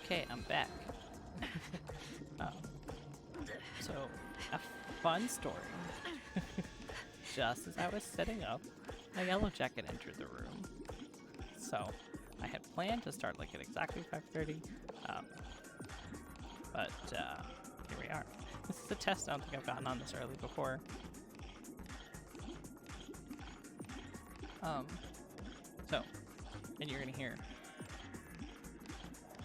Okay, I'm back. um, so, a fun story. Just as I was setting up, a yellow jacket entered the room. So, I had planned to start like at exactly 5:30, but here we are. This is a test. I don't think I've gotten on this early before. So, and you're gonna hear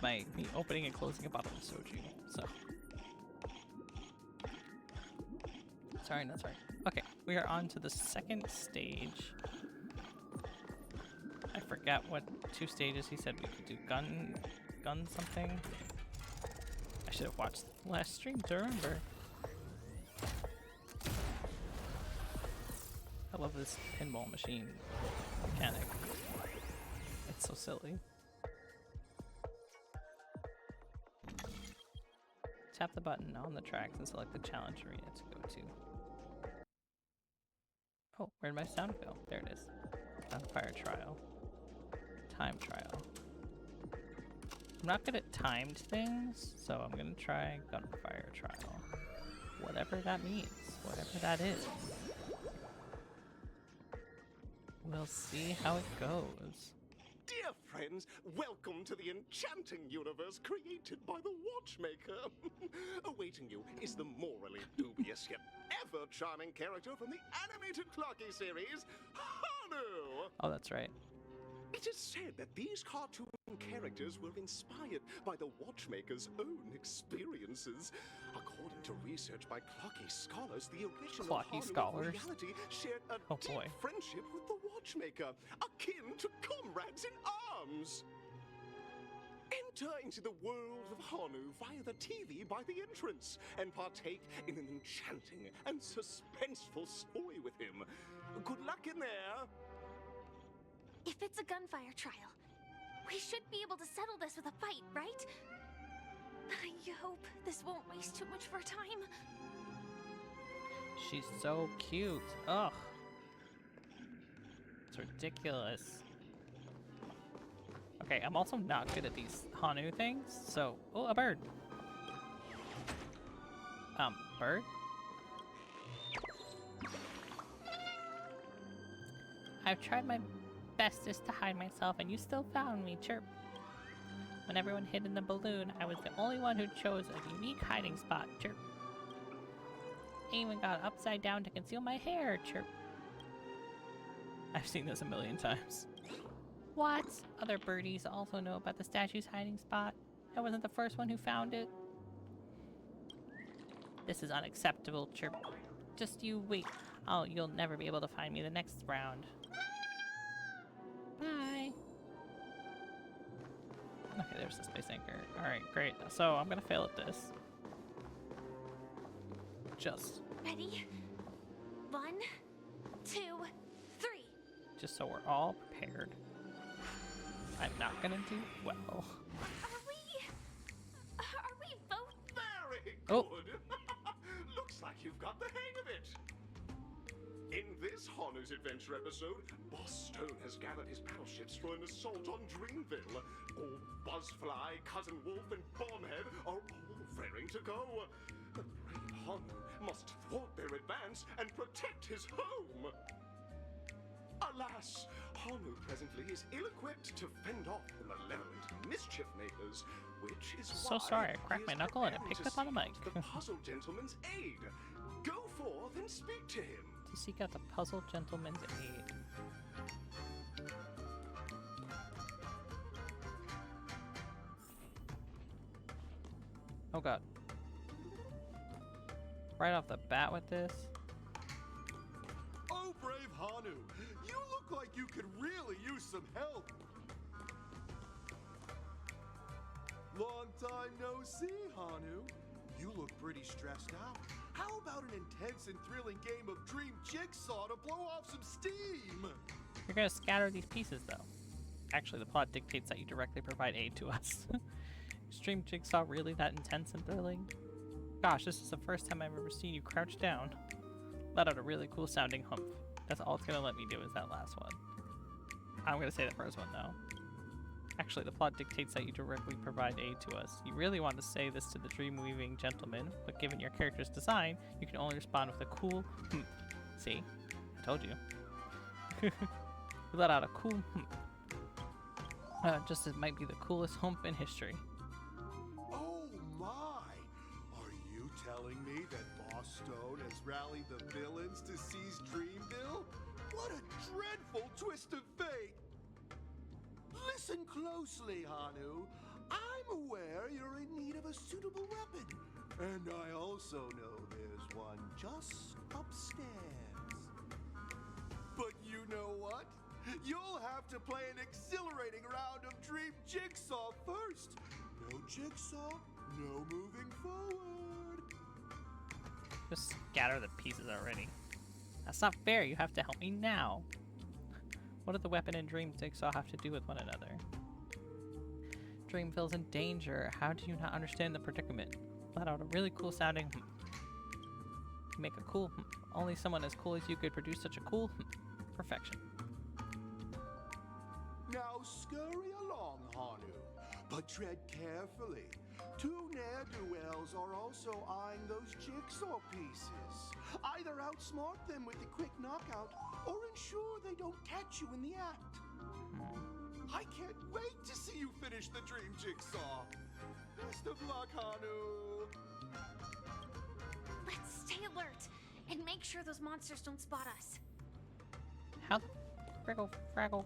me opening and closing a bottle of soju. So, sorry, not sorry. Okay, we are on to the second stage. I forgot what 2 stages he said we could do. Gun something. I should have watched the last stream to remember. I love this pinball machine mechanic. It's so silly. Tap the button on the tracks and select the challenge arena to go to. Oh, where'd my sound go? There it is. Gunfire trial. Time trial. I'm not good at timed things, so I'm gonna try gunfire trial. Whatever that means. Whatever that is. We'll see how it goes. Dear friends, welcome to the enchanting universe created by the Watchmaker. Awaiting you is the morally dubious yet ever charming character from the animated Clocky series, Hanu! Oh, that's right. It is said that these cartoon characters were inspired by the Watchmaker's own experiences. According to research by Clocky scholars, the original Clocky Hanu scholars? of reality shared a Oh, deep boy. friendship with the Watchmaker, akin to comrades in arms. Enter into the world of Hanu via the TV by the entrance and partake in an enchanting and suspenseful story with him. Good luck in there! If it's a gunfire trial, we should be able to settle this with a fight, right? I hope this won't waste too much of our time. She's so cute. Ugh. It's ridiculous. Okay, I'm also not good at these Hanu things, so... Oh, a bird. Bird? I've tried my bestest to hide myself, and you still found me, chirp. When everyone hid in the balloon, I was the only one who chose a unique hiding spot, chirp. I even got upside down to conceal my hair, chirp. I've seen this a million times. What? Other birdies also know about the statue's hiding spot. I wasn't the first one who found it. This is unacceptable, chirp. Just you wait. Oh, you'll never be able to find me the next round. Bye. Okay, there's the space anchor. Alright, great. So I'm gonna fail at this. Just Ready? 1, 2, 3. so we're all prepared. I'm not gonna do well. Are we both? Very good! Oh. Looks like you've got the hang of it! In this Hanu's Adventure episode, Boss Stone has gathered his battleships for an assault on Dreamville. Old Buzzfly, Cousin Wolf, and Bombhead are all raring to go. The brave Hanu must thwart their advance and protect his home. Alas, Hanu presently is ill-equipped to fend off the malevolent mischief makers, which is So why sorry, I he cracked is my knuckle and it preparing picked to up on the seek mic. The Puzzle Gentleman's aid. Go forth and speak to him. To seek out the puzzle gentleman's aid. Oh god. Right off the bat with this. Oh, brave Hanu, you look like you could really use some help. Long time no see, Hanu. You look pretty stressed out. How about an intense and thrilling game of Dream Jigsaw to blow off some steam? You're gonna scatter these pieces though. Actually, the plot dictates that you directly provide aid to us. Extreme Jigsaw really that intense and thrilling? Gosh, this is the first time I've ever seen you crouch down. Let out a really cool sounding humph. That's all it's gonna let me do is that last one. I'm gonna say the first one though. Actually, the plot dictates that you directly provide aid to us. You really want to say this to the dream-weaving gentleman, but given your character's design, you can only respond with a cool humph. See? I told you. You let out a cool humph. Just as it might be the coolest hump in history. Oh my! Are you telling me that Boss Stone has rallied the villains to seize Dreamville? What a dreadful twist of fate! Listen closely, Hanu. I'm aware you're in need of a suitable weapon. And I also know there's one just upstairs. But you know what? You'll have to play an exhilarating round of Dream Jigsaw first. No Jigsaw, no moving forward. Just scatter the pieces already. That's not fair. You have to help me now. What do the weapon and Dream Jigsaw have to do with one another? Dreamville's in danger. How do you not understand the predicament? Let out a really cool sounding You make a cool Only someone as cool as you could produce such a cool Perfection. Now scurry along, Hanu, but tread carefully. Two ne'er-do-wells are also eyeing those jigsaw pieces. Either outsmart them with a quick knockout, or ensure they don't catch you in the act. I can't wait to see you finish the Dream Jigsaw. Best of luck, Hanu. Let's stay alert and make sure those monsters don't spot us. How the fraggle fraggle?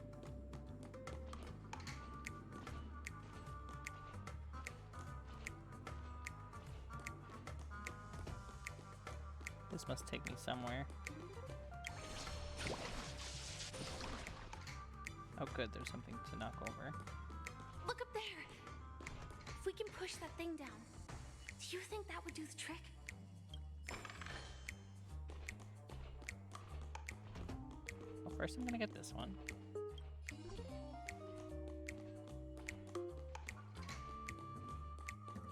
This must take me somewhere. Oh good, there's something to knock over. Look up there. If we can push that thing down, do you think that would do the trick? Well, first I'm gonna get this one.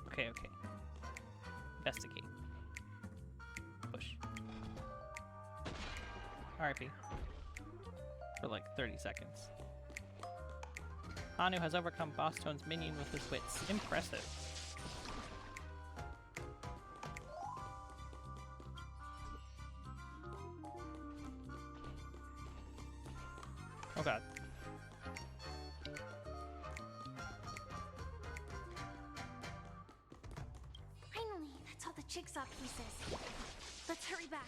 Okay, okay. Investigate. Push. RIP. For like 30 seconds. Hanu has overcome Boss Stone's minion with his wits. Impressive. Oh god. Finally, that's all the jigsaw pieces. Let's hurry back.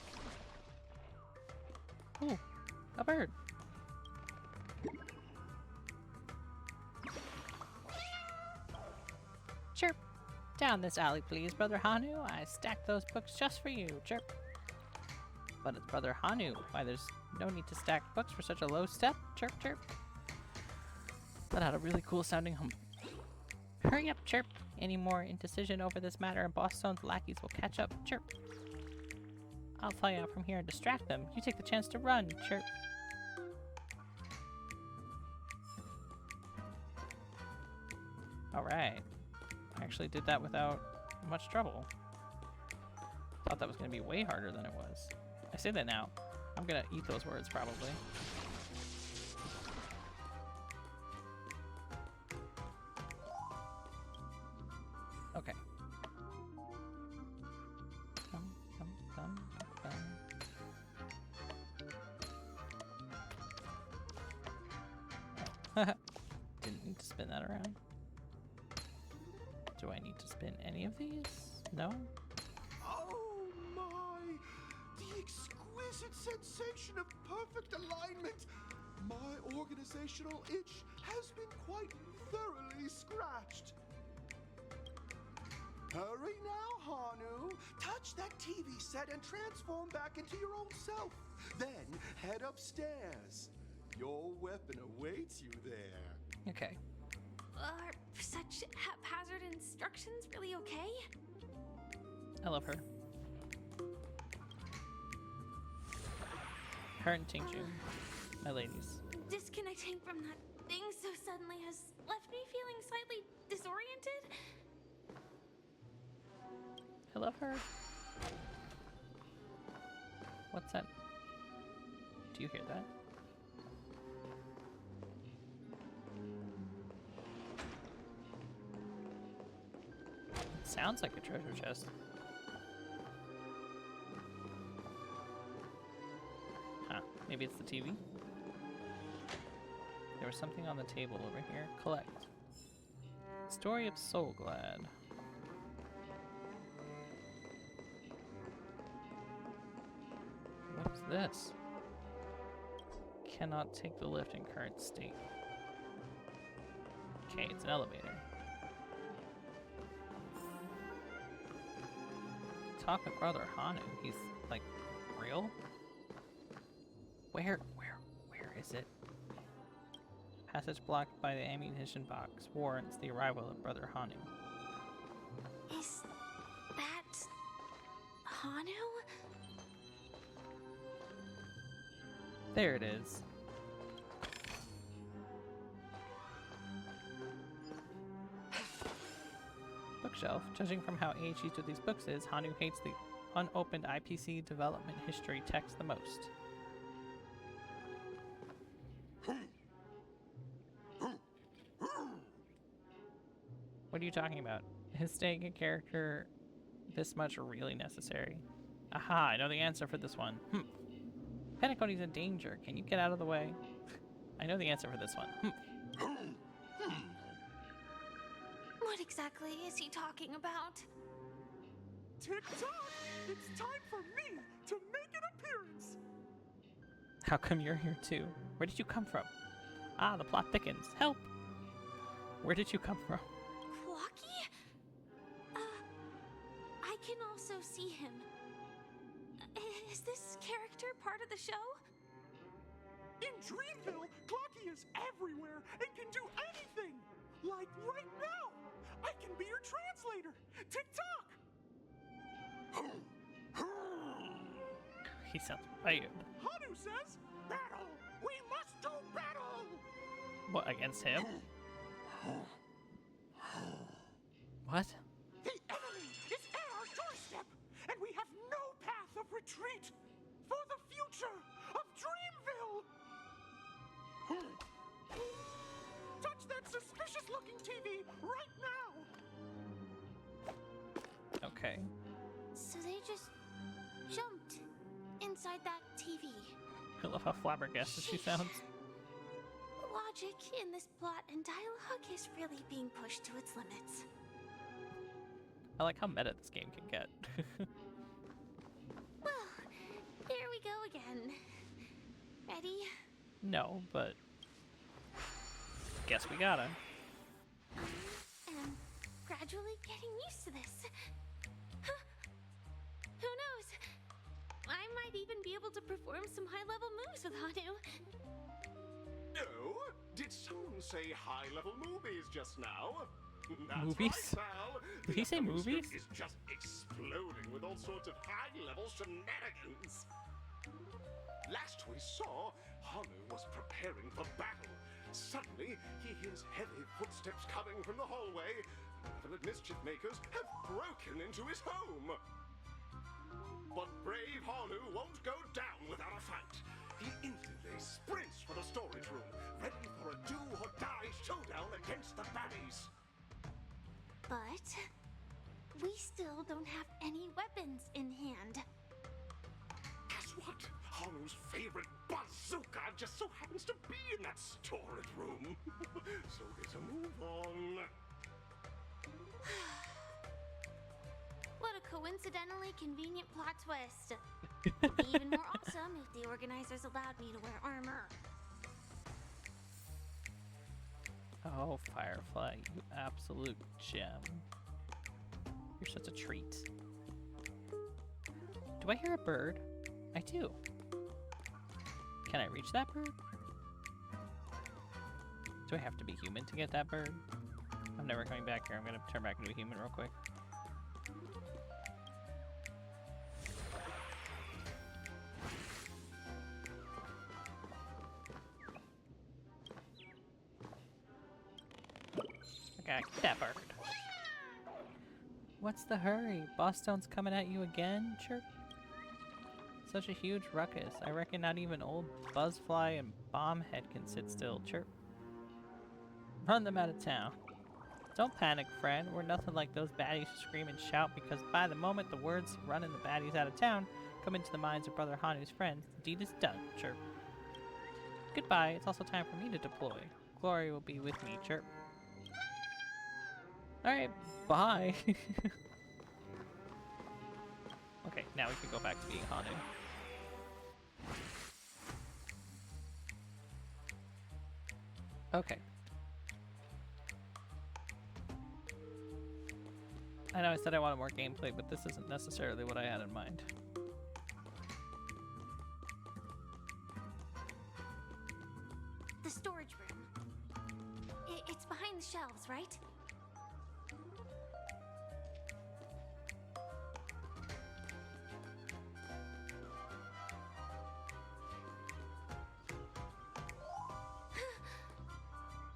Ooh, a bird. Chirp. Down this alley, please, Brother Hanu. I stacked those books just for you. Chirp. But it's Brother Hanu. Why, there's no need to stack books for such a low step. Chirp, chirp. That had a really cool sounding hum. Hurry up, Chirp. Any more indecision over this matter and Boss Stone's lackeys will catch up. Chirp. I'll fly out from here and distract them. You take the chance to run. Chirp. Alright. I actually did that without much trouble. Thought that was going to be way harder than it was. I say that now. I'm going to eat those words probably. Okay. Didn't need to spin that around. Do I need to spin any of these? No? Oh my! The exquisite sensation of perfect alignment! My organizational itch has been quite thoroughly scratched. Hurry now, Hanu! Touch that TV set and transform back into your own self. Then head upstairs. Your weapon awaits you there. Okay. Are such haphazard instructions really okay? I love her. Her and Tingjun, my ladies. Disconnecting from that thing so suddenly has left me feeling slightly disoriented. I love her. What's that? Do you hear that? Sounds like a treasure chest. Huh, maybe it's the TV? There was something on the table over here. Collect. Story of Soul Glad. What is this? Cannot take the lift in current state. Okay, it's an elevator. Talk with Brother Hanu. He's like real? Where is it? Passage blocked by the ammunition box warrants the arrival of Brother Hanu. Is that Hanu? There it is. Bookshelf. Judging from how aged each of these books is, Hanu hates the unopened IPC development history text the most. What are you talking about? Is staying a character this much really necessary? Aha, I know the answer for this one. Penacony's in danger. Can you get out of the way? I know the answer for this one. What exactly is he talking about? Tick-tock! It's time for me to make an appearance! How come you're here too? Where did you come from? Ah, the plot thickens. Help! Where did you come from? Clocky? I can also see him. Is this character part of the show? In Dreamville, Clocky is everywhere and can do anything! Like right now! I can be your translator! Tick-tock! He sounds weird. Hanu says, battle! We must do battle! What, against him? What? The enemy is at our doorstep, and we have no path of retreat for the future of Dreamville! Touch that suspicious-looking TV right now! Okay. So they just jumped inside that TV. I love how flabbergasted she sounds. Logic in this plot and dialogue is really being pushed to its limits. I like how meta this game can get. Well, here we go again. Ready? No, but guess we gotta. I am gradually getting used to this. Huh. Who knows? I might even be able to perform some high-level moves with Hanu. No? Did someone say high-level movies just now? That's Movies? right, pal. Did he say The upcoming movies? script is just exploding with all sorts of high-level shenanigans. Last we saw, Hanu was preparing for battle. Suddenly, he hears heavy footsteps coming from the hallway. Malevolent mischief makers have broken into his home. But brave Hanu won't go down without a fight. He instantly sprints for the storage room, ready for a do-or-die showdown against the baddies. But we still don't have any weapons in hand. Guess what? Hanu's favorite bazooka just so happens to be in that storage room. So get a move on. What a coincidentally convenient plot twist. It'd be even more awesome if the organizers allowed me to wear armor. Oh, Firefly, you absolute gem. You're such a treat. Do I hear a bird? I do. Can I reach that bird? Do I have to be human to get that bird? I'm never coming back here. I'm gonna turn back into a human real quick. Okay, get that bird. What's the hurry? Bosstone's coming at you again, Chirp? Such a huge ruckus. I reckon not even old Buzzfly and Bombhead can sit still, Chirp. Run them out of town. Don't panic, friend. We're nothing like those baddies who scream and shout, because by the moment the words running the baddies out of town come into the minds of Brother Hanu's friends, the deed is done, Chirp. Goodbye. It's also time for me to deploy. Glory will be with me, Chirp. Alright, bye. Okay, now we can go back to being Hanu. Okay. I know I said I wanted more gameplay, but this isn't necessarily what I had in mind. The storage room. It's behind the shelves, right?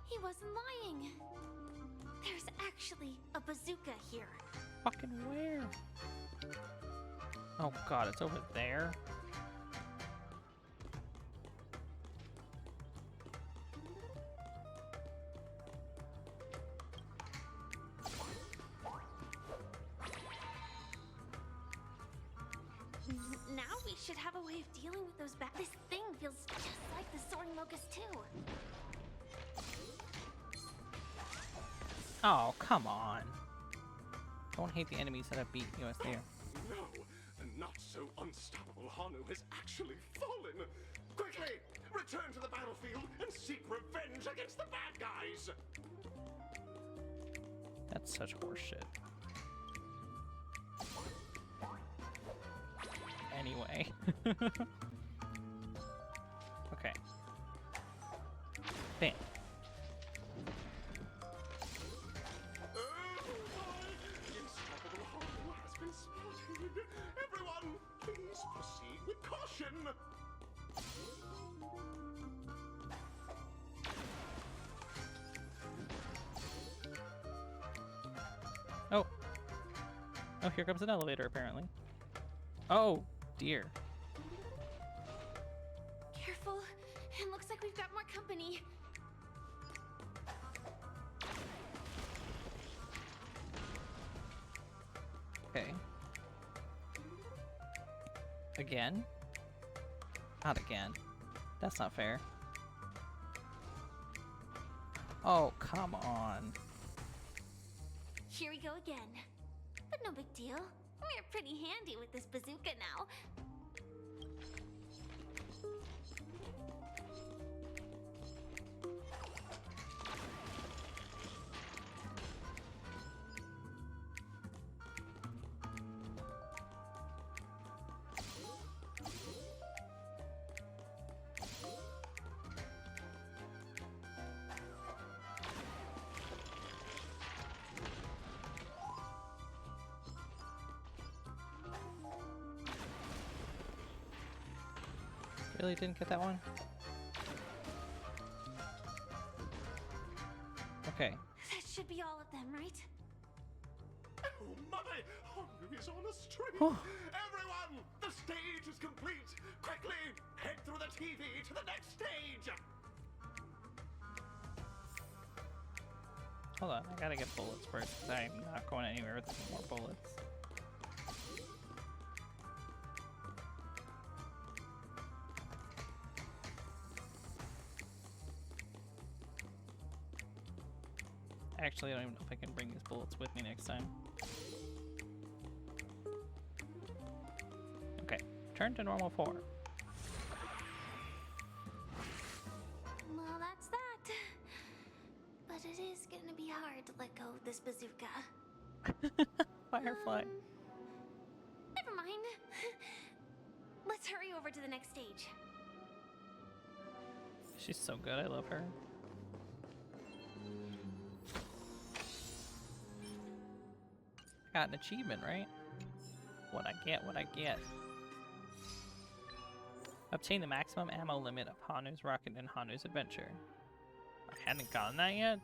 He wasn't lying. There's actually a bazooka here. Fucking where? Oh god, it's over there? Now we should have a way of dealing with those This thing feels just like the soaring locust too. Oh, come on. Don't hate the enemies that have beat us there. No, not so unstoppable Hanu has actually fallen. Quickly, return to the battlefield and seek revenge against the bad guys. That's such horseshit. Anyway. Okay. Bam. Unstoppable Hanu has been spotted. Everyone, please proceed with caution. Oh. Oh, here comes an elevator, apparently. Oh, dear. Careful. It looks like we've got more company. Okay. Again? Not again. That's not fair. Oh, come on. Here we go again. But no big deal. We're pretty handy with this bazooka now. Really didn't get that one? Okay. That should be all of them, right? Oh my! Hanu is on a string. Oh. Everyone, the stage is complete. Quickly, head through the TV to the next stage. Hold on, I gotta get bullets first, because I'm not going anywhere with more bullets. Actually, I don't even know if I can bring these bullets with me next time. Okay, turn to normal form. Well, that's that. But it is gonna be hard to let go of this bazooka. Firefly. Never mind. Let's hurry over to the next stage. She's so good, I love her. Got an achievement, right? What I get. Obtain the maximum ammo limit of Hanu's rocket in Hanu's adventure. I hadn't gotten that yet?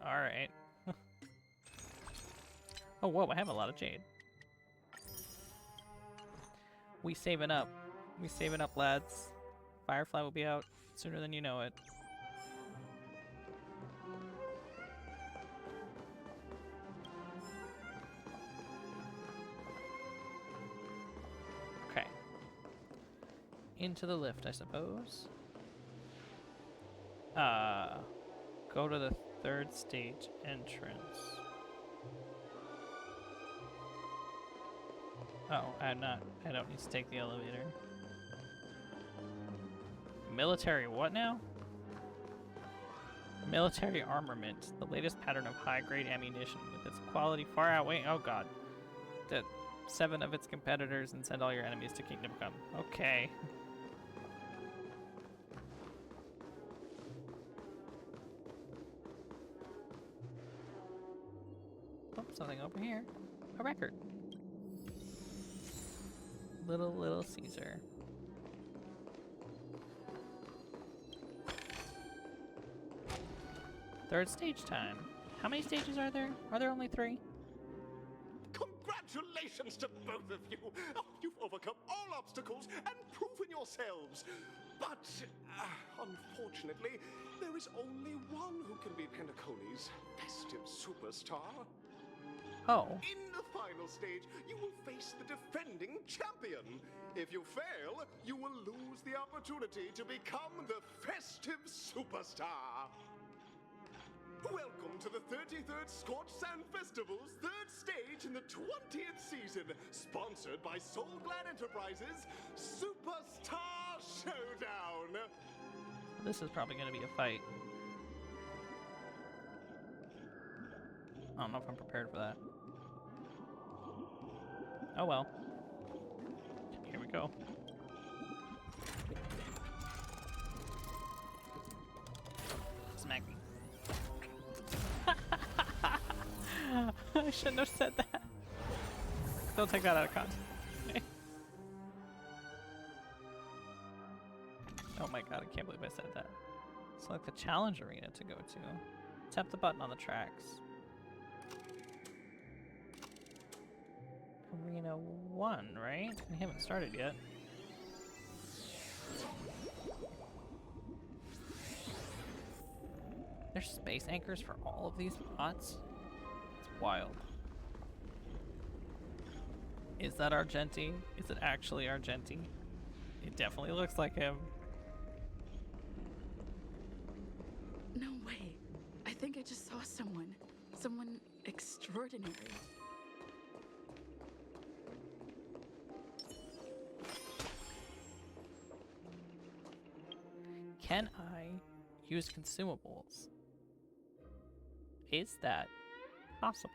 Alright. Oh, whoa, I have a lot of jade. We saving up. We saving up, lads. Firefly will be out sooner than you know it. into the lift, I suppose. Go to the 3rd stage entrance. Oh, I don't need to take the elevator. Military what now? Military armament, the latest pattern of high-grade ammunition with its quality far outweighing, oh god, the 7 of its competitors, and send all your enemies to Kingdom Come. Okay. Oh, something over here. A record. Little Caesar. Third stage time. How many stages are there? Are there only 3? Congratulations to both of you! Oh, you've overcome all obstacles and proven yourselves! But, unfortunately, there is only one who can be Pentaconi's festive superstar. Oh. In the final stage, you will face the defending champion. If you fail, you will lose the opportunity to become the festive superstar. Welcome to the 33rd Scorch Sand Festival's 3rd stage in the 20th season, sponsored by Soul Glad Enterprises Superstar Showdown. This is probably going to be a fight. I don't know if I'm prepared for that. Oh well. Here we go. Smack me. I shouldn't have said that. Don't take that out of context. Oh my god, I can't believe I said that. Select the challenge arena to go to. Tap the button on the tracks. Arena 1, right? We haven't started yet. There's space anchors for all of these spots? It's wild. Is that Argenti? Is it actually Argenti? It definitely looks like him. No way. I think I just saw someone. Someone extraordinary. Can I use consumables? Is that possible?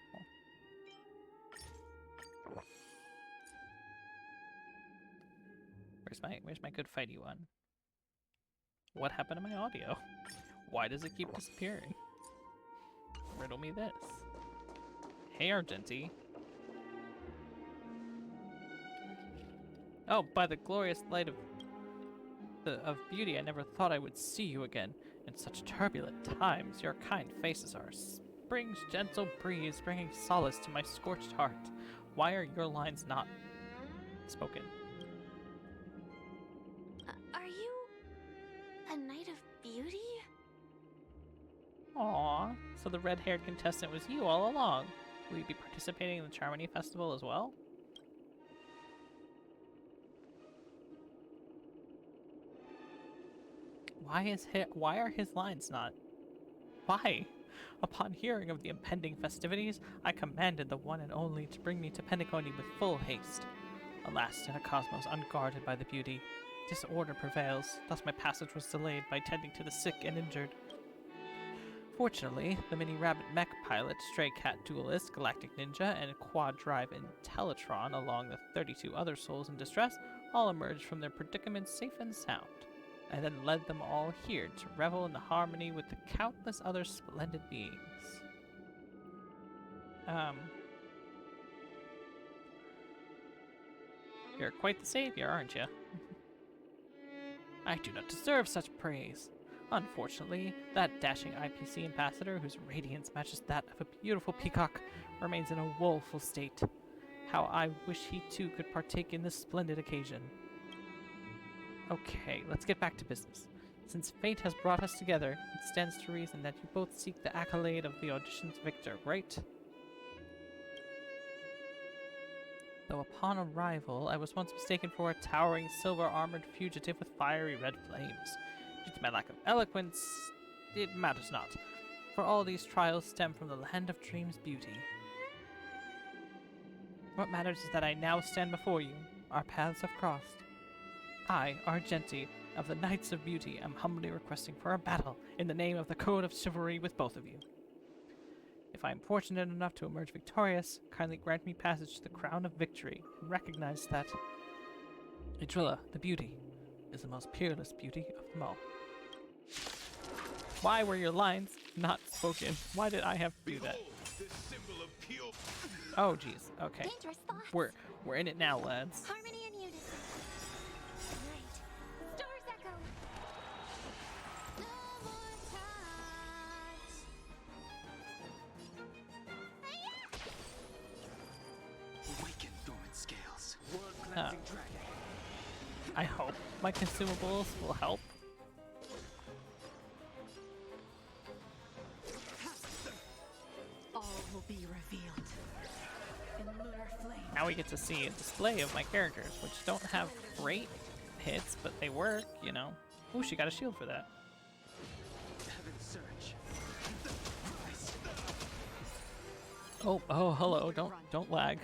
Where's my good fighty one? What happened to my audio? Why does it keep disappearing? Riddle me this. Hey, Argenti. Oh, by the glorious light of beauty, I never thought I would see you again. In such turbulent times, your kind faces are spring's gentle breeze, bringing solace to my scorched heart. Why are your lines not spoken? Are you a knight of beauty? Aww, so the red-haired contestant was you all along. Will you be participating in the Charmony Festival as well? Why are his lines not? Why? Upon hearing of the impending festivities, I commanded the one and only to bring me to Pentaconi with full haste. Alas, in a cosmos unguarded by the beauty, disorder prevails, thus my passage was delayed by tending to the sick and injured. Fortunately, the mini rabbit mech pilot, stray cat duelist, galactic ninja, and quad drive Intellitron, along with 32 other souls in distress, all emerged from their predicament safe and sound. I then led them all here to revel in the harmony with the countless other splendid beings. You're quite the savior, aren't you? I do not deserve such praise. Unfortunately, that dashing IPC ambassador, whose radiance matches that of a beautiful peacock, remains in a woeful state. How I wish he too could partake in this splendid occasion. Okay, let's get back to business. Since fate has brought us together, it stands to reason that you both seek the accolade of the audition's victor, right? Though upon arrival, I was once mistaken for a towering silver-armored fugitive with fiery red flames. Due to my lack of eloquence, it matters not, for all these trials stem from the land of dreams' beauty. What matters is that I now stand before you. Our paths have crossed. I, Argenti, of the Knights of Beauty, am humbly requesting for a battle in the name of the Code of Chivalry with both of you. If I am fortunate enough to emerge victorious, kindly grant me passage to the Crown of Victory, and recognize that Idrilla, the Beauty, is the most peerless beauty of them all. Why were your lines not spoken? Why did I have to do that? Oh, jeez. Okay. Dangerous thoughts. We're in it now, lads. Harmony and unison. Right. Stars echo. No more touch. Awaken dormant scales. I hope my consumables will help. All will be revealed in lunar flame. Now we get to see a display of my characters, which don't have great hits, but they work, you know. Ooh, she got a shield for that. Heaven's surge. Oh, hello. Don't lag.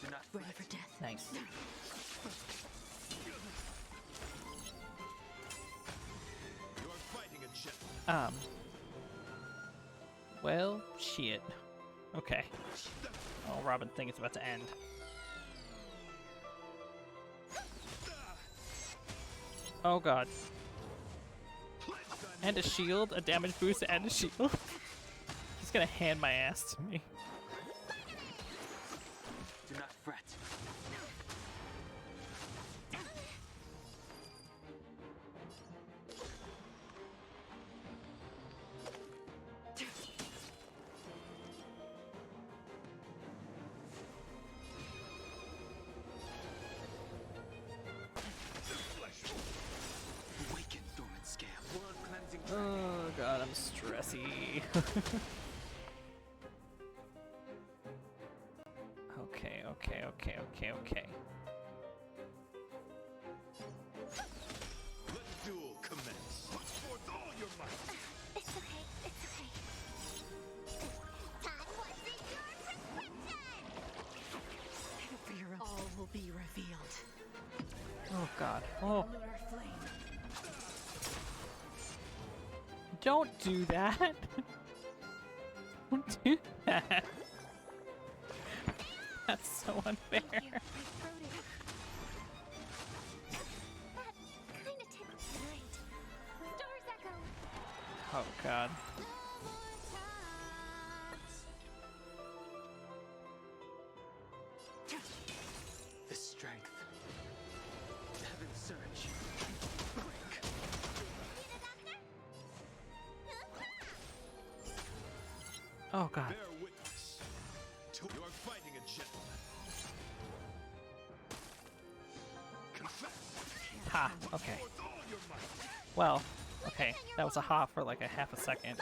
Do not Ready for death. Nice. You're fighting a jet. Well, shit. Okay. Oh, Robin thing is about to end. Oh god. And a shield, a damage boost, and a shield. He's gonna hand my ass to me. Do not fret. Awaken dormant scale. World cleansing. Oh god, I'm stressy. Okay. Let the duel commence. Put forth all your might. It's okay. It's okay. Time wasn't your prescription. All will be revealed. Oh god. Oh, Lunar flame. don't do that. Don't do that. That's so unfair. Thank you. I wrote it. That kind of tickled tonight. Stars echo. Oh god. No more touch. The strength. Heaven's surge. Break. See the doctor? Oh god. Bear witness. You're fighting a jet. Confess. Ha. Okay. Forth all your might. Well. Okay. That was a ha for like a half a second.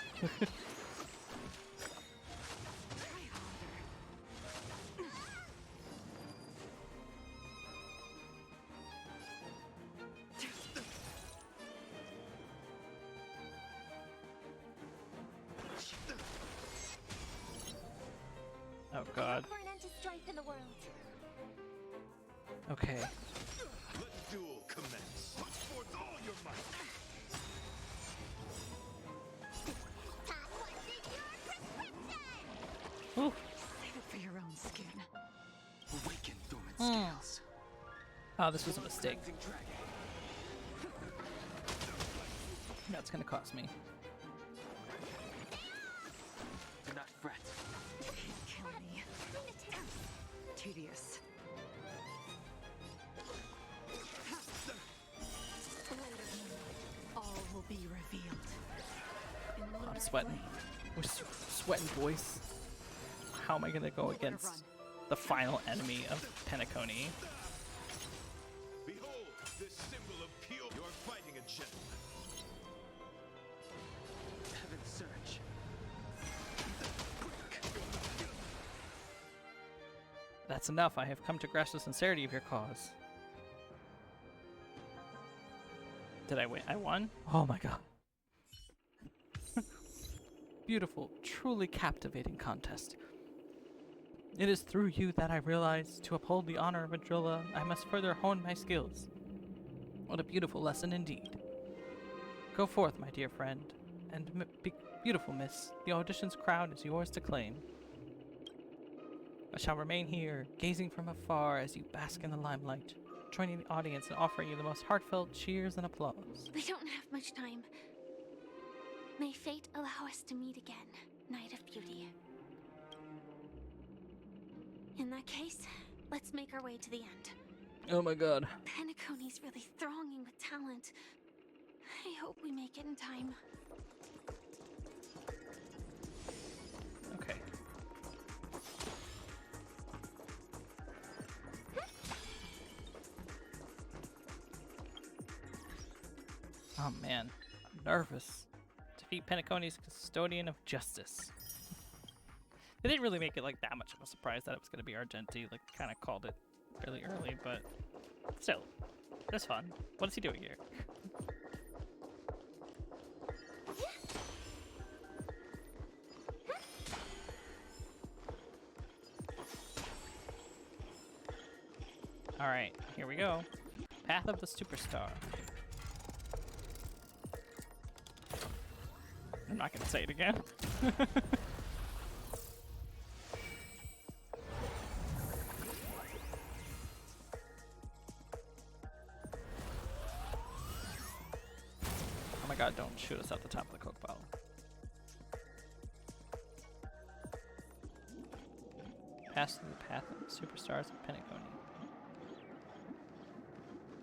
Oh god. For an end to strife in the world. Okay. Let the duel commence. Put forth all your might. Time wasn't your prescription. Ooh. Save it for your own skin. Awaken dormant scales. Oh, this was a mistake. Cleansing dragon. That's gonna cost me. Do not fret. Kill me. Tedious. All will be revealed. In lunar I'm sweating. flame. We're sweating, boys. How am I gonna go against the final enemy of Penacony? Behold, this symbol of pure. You're fighting a gem. Heaven's search. That's enough. I have come to grasp the sincerity of your cause. Did I win? I won? Oh my god. Beautiful, truly captivating contest. It is through you that I realize to uphold the honor of Adrilla, I must further hone my skills. What a beautiful lesson indeed. Go forth, my dear friend, and be beautiful, miss. The audition's crown is yours to claim. I shall remain here, gazing from afar as you bask in the limelight, joining the audience and offering you the most heartfelt cheers and applause. We don't have much time. May fate allow us to meet again, Knight of Beauty. In that case, let's make our way to the end. Oh my god. Penacony's really thronging with talent. I hope we make it in time. Okay. Oh man, I'm nervous. Defeat Penacony's custodian of justice. They didn't really make it like that much of a surprise that it was going to be Argenti. Like, kind of called it really early, but still, it's fun. What is he doing here? All right, here we go. Path of the Superstar. I'm not gonna say it again. Oh my god, don't shoot us out the top of the Coke bottle. Pass through the path of the superstars of Penacony.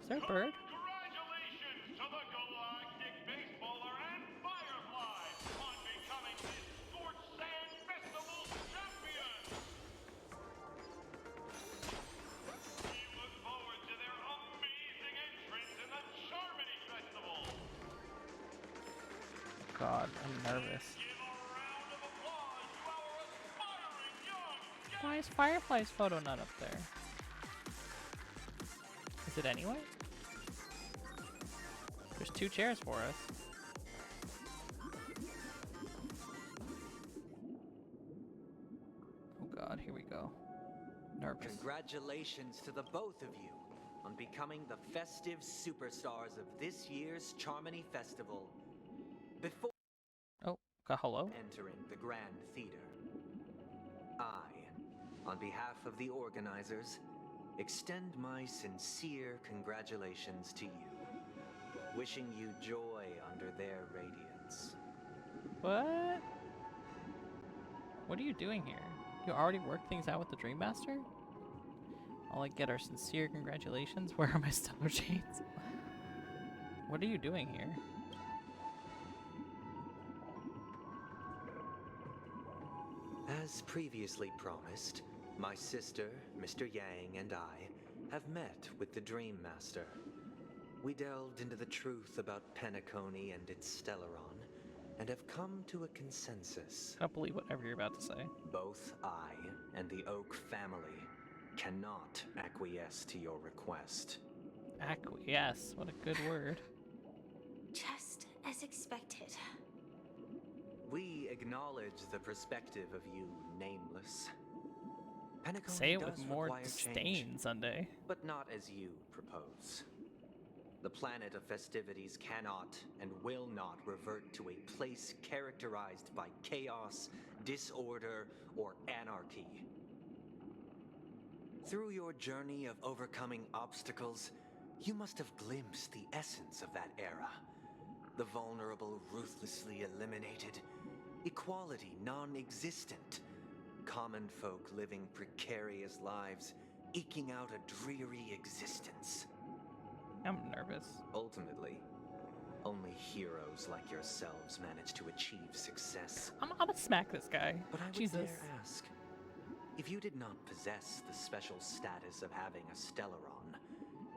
Is there a bird? Congratulations to the Galactic Baseballer and Firefly on becoming the Scorched Sand Festival champions! We look forward to their amazing entrance in the Charmony Festival! God, I'm nervous. Give a round of applause to our aspiring young guests! Why is Firefly's photo not up there? Is it anyway? There's 2 chairs for us. Oh god, here we go. Nervous. Congratulations to the both of you on becoming the festive superstars of this year's Charmony Festival. Before Oh, hello? entering the Grand Theater, I, on behalf of the organizers, extend my sincere congratulations to you, wishing you joy under their radiance. What? What are you doing here? You already worked things out with the Dream Master? All I get are sincere congratulations. Where are my stellar chains? What are you doing here? As previously promised, my sister, Mr. Yang, and I have met with the Dream Master. We delved into the truth about Penacony and its Stellaron, and have come to a consensus. I don't believe whatever you're about to say. Both I and the Oak family cannot acquiesce to your request. Acquiesce. What a good word. Just as expected. We acknowledge the perspective of you, Nameless. Penacony Say it does with more require disdain, change, Sunday. but not as you propose. The planet of festivities cannot and will not revert to a place characterized by chaos, disorder, or anarchy. Through your journey of overcoming obstacles, you must have glimpsed the essence of that era. The vulnerable ruthlessly eliminated, equality non-existent, common folk living precarious lives, eking out a dreary existence. I'm nervous. Ultimately, only heroes like yourselves manage to achieve success. I'm gonna smack this guy. But I would Jesus. dare ask, if you did not possess the special status of having a Stellaron,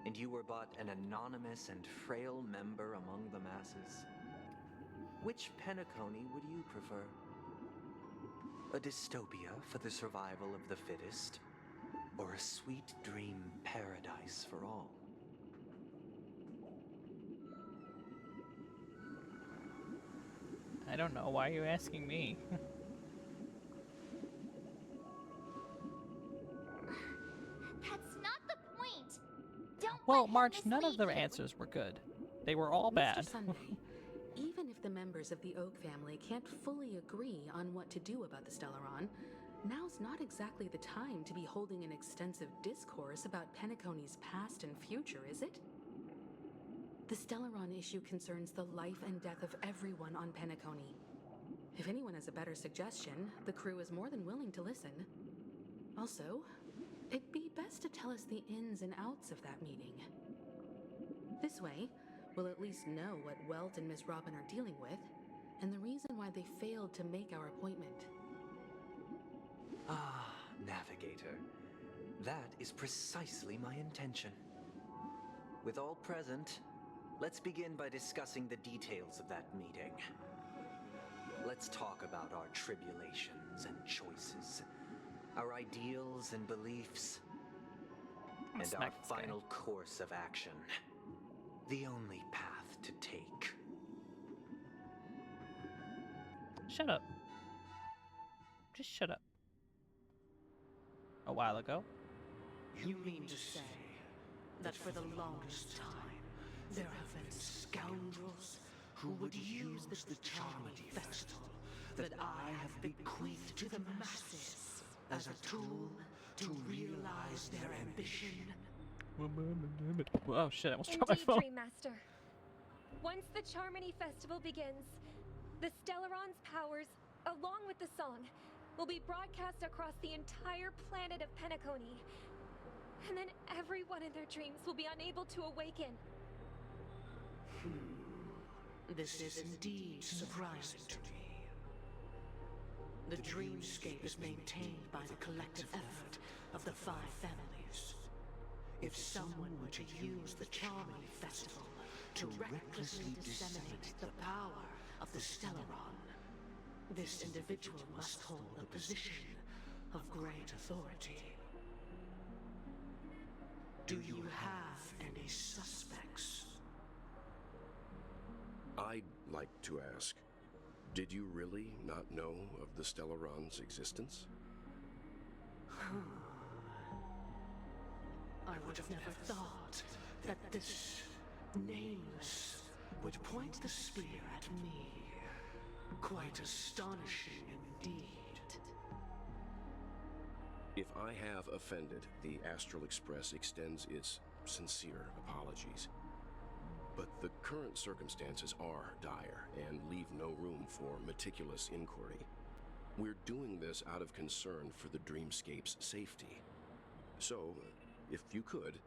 and you were but an anonymous and frail member among the masses. Which Penacony would you prefer? A dystopia for the survival of the fittest, or a sweet dream paradise for all? I don't know. Why are you asking me? That's not the point. Don't Well, let him March, none of mislead their you. answers were good. They were all bad. Mr. Sunday, even if the members of the Oak family can't fully agree on what to do about the Stellaron, now's not exactly the time to be holding an extensive discourse about Penacony's past and future, is it? The Stellaron issue concerns the life and death of everyone on Penacony. If anyone has a better suggestion, the crew is more than willing to listen. Also, it'd be best to tell us the ins and outs of that meeting. This way, we'll at least know what Welt and Miss Robin are dealing with, and the reason why they failed to make our appointment. Ah, Navigator. That is precisely my intention. With all present, let's begin by discussing the details of that meeting. Let's talk about our tribulations and choices, our ideals and beliefs, and our Smack this guy. final course of action. The only path to take. Shut up. Just shut up. A while ago. You mean to say that for the longest time, there have been scoundrels who would use the Charmony Festival that I have bequeathed to the masses as a tool to realize their ambition? Oh shit, I almost dropped my Indeed, phone. Dream Master. Once the Charmony Festival begins, the Stellaron's powers, along with the song, will be broadcast across the entire planet of Penacony. And then everyone in their dreams will be unable to awaken. This is indeed surprising to me. The dreamscape is maintained by the collective effort of the 5 families. If someone were to use the Charmony Festival to recklessly disseminate the power of the Stellaron, this individual must hold a position of great authority. Do you have any suspects? I'd like to ask, did you really not know of the Stellaron's existence? I would have never thought that this nameless would point the spear at me. Quite astonishing indeed. If I have offended, the Astral Express extends its sincere apologies. But the current circumstances are dire and leave no room for meticulous inquiry. We're doing this out of concern for the Dreamscape's safety. So, if you could,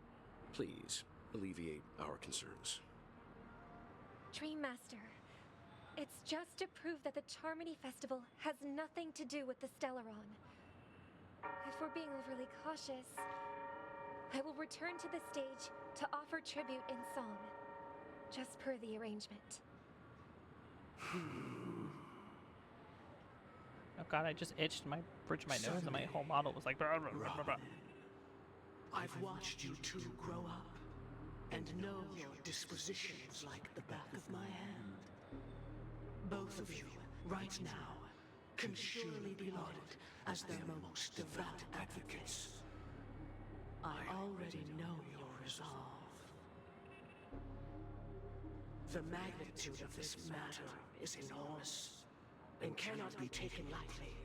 please alleviate our concerns. Dream Master, it's just to prove that the Charmony Festival has nothing to do with the Stellaron. If we're being overly cautious, I will return to the stage to offer tribute in song, just per the arrangement. Oh god, I just itched my bridge of my nose and my whole model was like blah, blah, blah, blah, blah. I've watched you two grow up and know your dispositions like the back of my hand. Both of you, right now, can surely be lauded as their most devout advocates. I already know your resolve. The magnitude of this matter is enormous and cannot be taken lightly.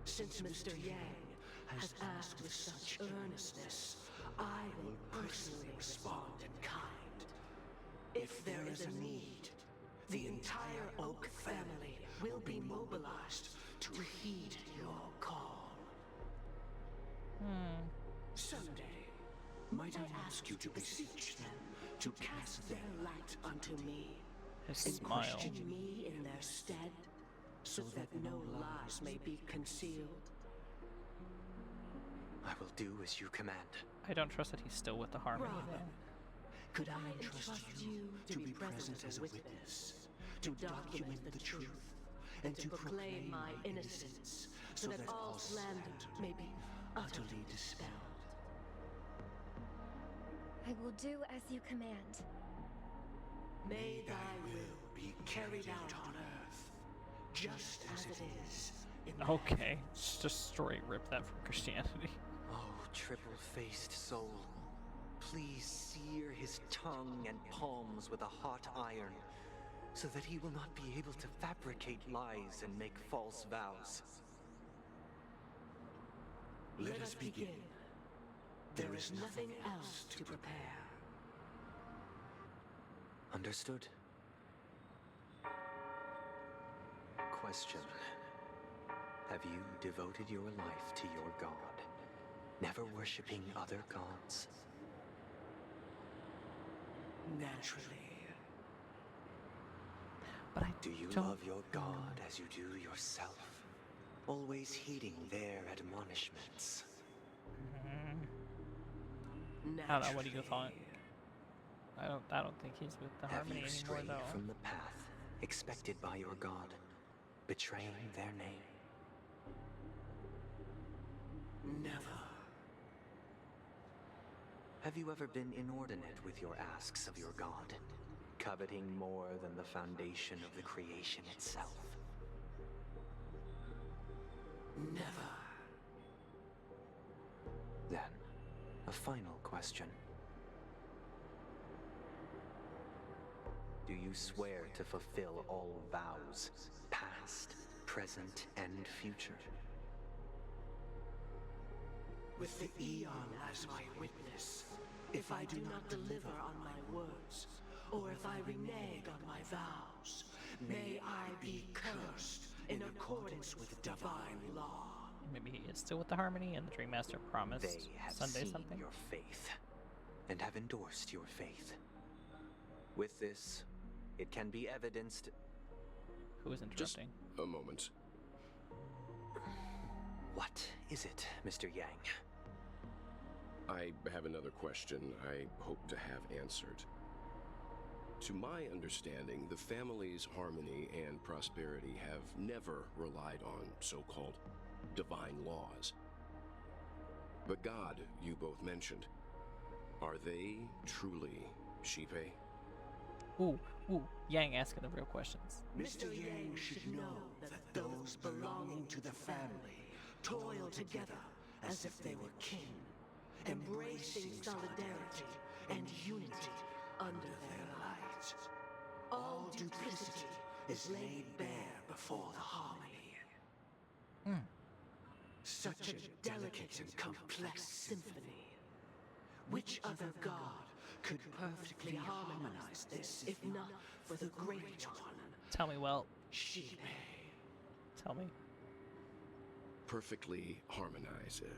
Since Mr. Yang has asked with such earnestness, I will personally respond in kind. If there is a need, the entire Oak family will be mobilized to heed your call. Someday, might I ask you to beseech them to cast their light unto me, His and smile. question me in their stead, so that no lies may be concealed? I will do as you command. I don't trust that he's still with the Harmony. Rather, could I entrust you to be present as a witness, to document the truth, and to proclaim my innocence, so that all slander may be utterly dispelled? I will do as you command. May thy will be carried out on earth, just as it is in the Okay, just straight rip that from Christianity. Oh, triple-faced soul, please sear his tongue and palms with a hot iron, so that he will not be able to fabricate lies and make false vows. Let us begin. There is nothing else to prepare. Understood. Question. Have you devoted your life to your god, never worshipping other gods? Naturally. But I Do you don't... love your god as you do yourself, always heeding their admonishments? I don't know, what do you thought? I don't think he's with the Have Harmony you anymore, strayed though. from the path expected by your god, betraying their name? Never. Have you ever been inordinate with your asks of your god, coveting more than the foundation of the creation itself? Never. Then, a final question. Do you swear to fulfill all vows, past, present, and future? With the Eon as my witness, if I do not deliver on my words, or if I renege on my vows, may I be cursed in accordance with divine law. Maybe he is still with the Harmony, and the Dream Master promised They have Sunday seen something. your faith, and have endorsed your faith. With this, it can be evidenced. Who is Just interrupting? a moment. What is it, Mr. Yang? I have another question I hope to have answered. To my understanding, the family's harmony and prosperity have never relied on so-called divine laws. But God, you both mentioned, are they truly Shipe? Ooh, Yang asking the real questions. Mr. Yang should know that those belonging to the family toil together as if they were kin, embracing solidarity and unity under their light. All duplicity is laid bare before the harmony. Such a delicate and complex symphony. Which other god could perfectly harmonize this, if not for the Great One? Tell me, well. Shipe. Tell me. Perfectly harmonize it.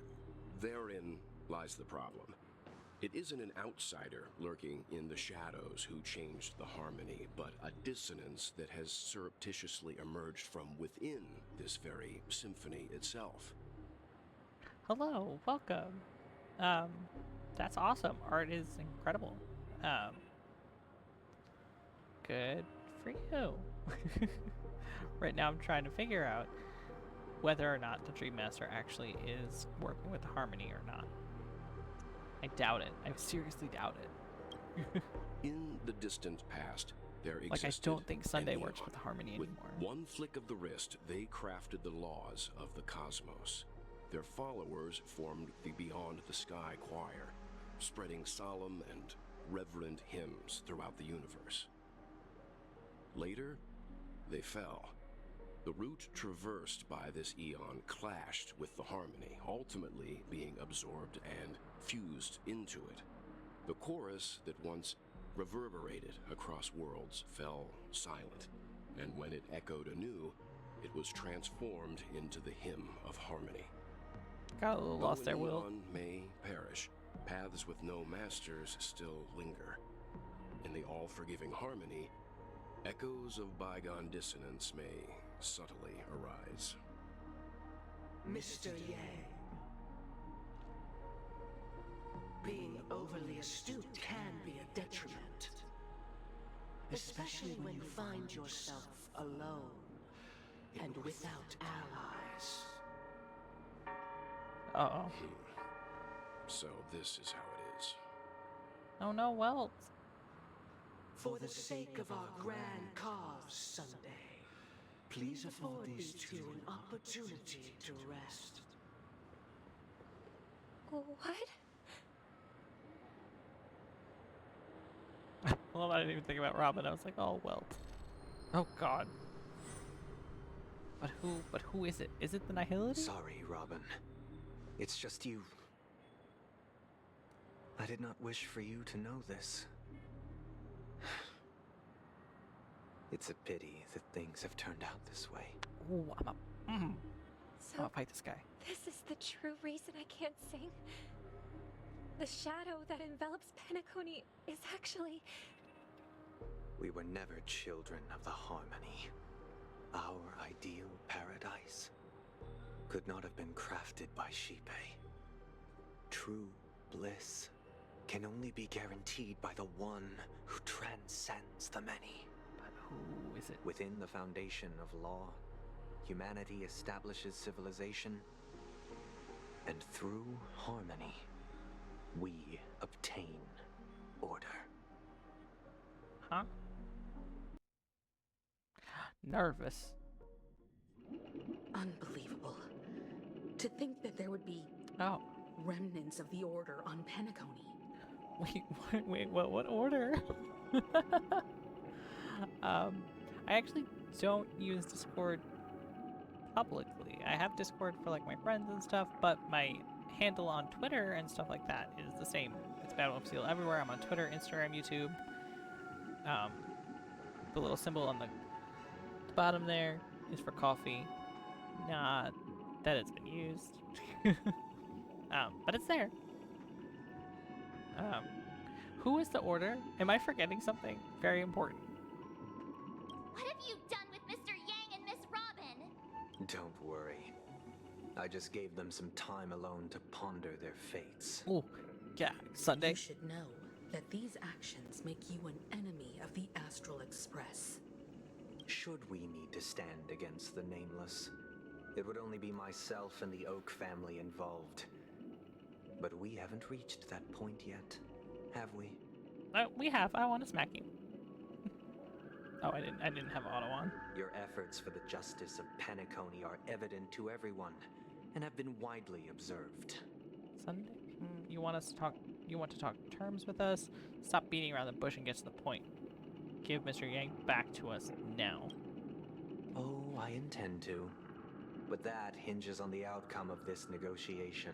Therein lies the problem. It isn't an outsider lurking in the shadows who changed the harmony, but a dissonance that has surreptitiously emerged from within this very symphony itself. Hello, welcome. That's awesome. Art is incredible. Good for you. Right now I'm trying to figure out whether or not the Dream Master actually is working with the Harmony or not. I doubt it. I seriously doubt it. In the distant past, there existed Like, I don't think Sunday an works Eon. with the Harmony With anymore. one flick of the wrist, they crafted the laws of the cosmos. Their followers formed the Beyond the Sky Choir, spreading solemn and reverent hymns throughout the universe. Later, they fell. The route traversed by this eon clashed with the harmony, ultimately being absorbed and fused into it. The chorus that once reverberated across worlds fell silent, and when it echoed anew, it was transformed into the hymn of harmony. Got a little Though lost there, an Will. eon may perish, paths with no masters still linger. In the all-forgiving harmony, echoes of bygone dissonance may subtly arise. Mr. Yang. Being overly astute can be a detriment. Especially when you find yourself alone and without allies. Uh-oh. So this is how it is. Oh no, Welt. For the sake of our grand cause someday, please afford these two an opportunity to rest. What? Well, I didn't even think about Robin. I was like, oh, Welt. Oh, God. But who is it? Is it the Nihility? Sorry, Robin. It's just you. I did not wish for you to know this. It's a pity that things have turned out this way. Ooh, I'm So gonna fight this guy. this is the true reason I can't sing. The shadow that envelops Penacony is actually... We were never children of the harmony. Our ideal paradise could not have been crafted by Shipe. True bliss can only be guaranteed by the one who transcends the many. But who is it? Within the foundation of law, humanity establishes civilization, and through harmony, we obtain order. Huh? Nervous. Unbelievable. To think that there would be Oh. remnants of the Order on Penacony. Wait, what order? I actually don't use Discord publicly. I have Discord for like my friends and stuff, but my handle on Twitter and stuff like that is the same. It's Battle of Steel everywhere. I'm on Twitter, Instagram, YouTube. The little symbol on the bottom there is for coffee. Not that it's been used. But it's there. Who is the Order? Am I forgetting something very important? What have you done with Mr. Yang and Miss Robin? Don't worry. I just gave them some time alone to ponder their fates. Oh, yeah, Sunday. You should know that these actions make you an enemy of the Astral Express. Should we need to stand against the Nameless, it would only be myself and the Oak family involved. But we haven't reached that point yet, have we? We have. I want to smack you. Oh, I didn't have auto on. Your efforts for the justice of Penacony are evident to everyone, and have been widely observed. Sunday? You want us to talk? You want to talk terms with us? Stop beating around the bush and get to the point. Give Mr. Yang back to us now. Oh, I intend to. But that hinges on the outcome of this negotiation.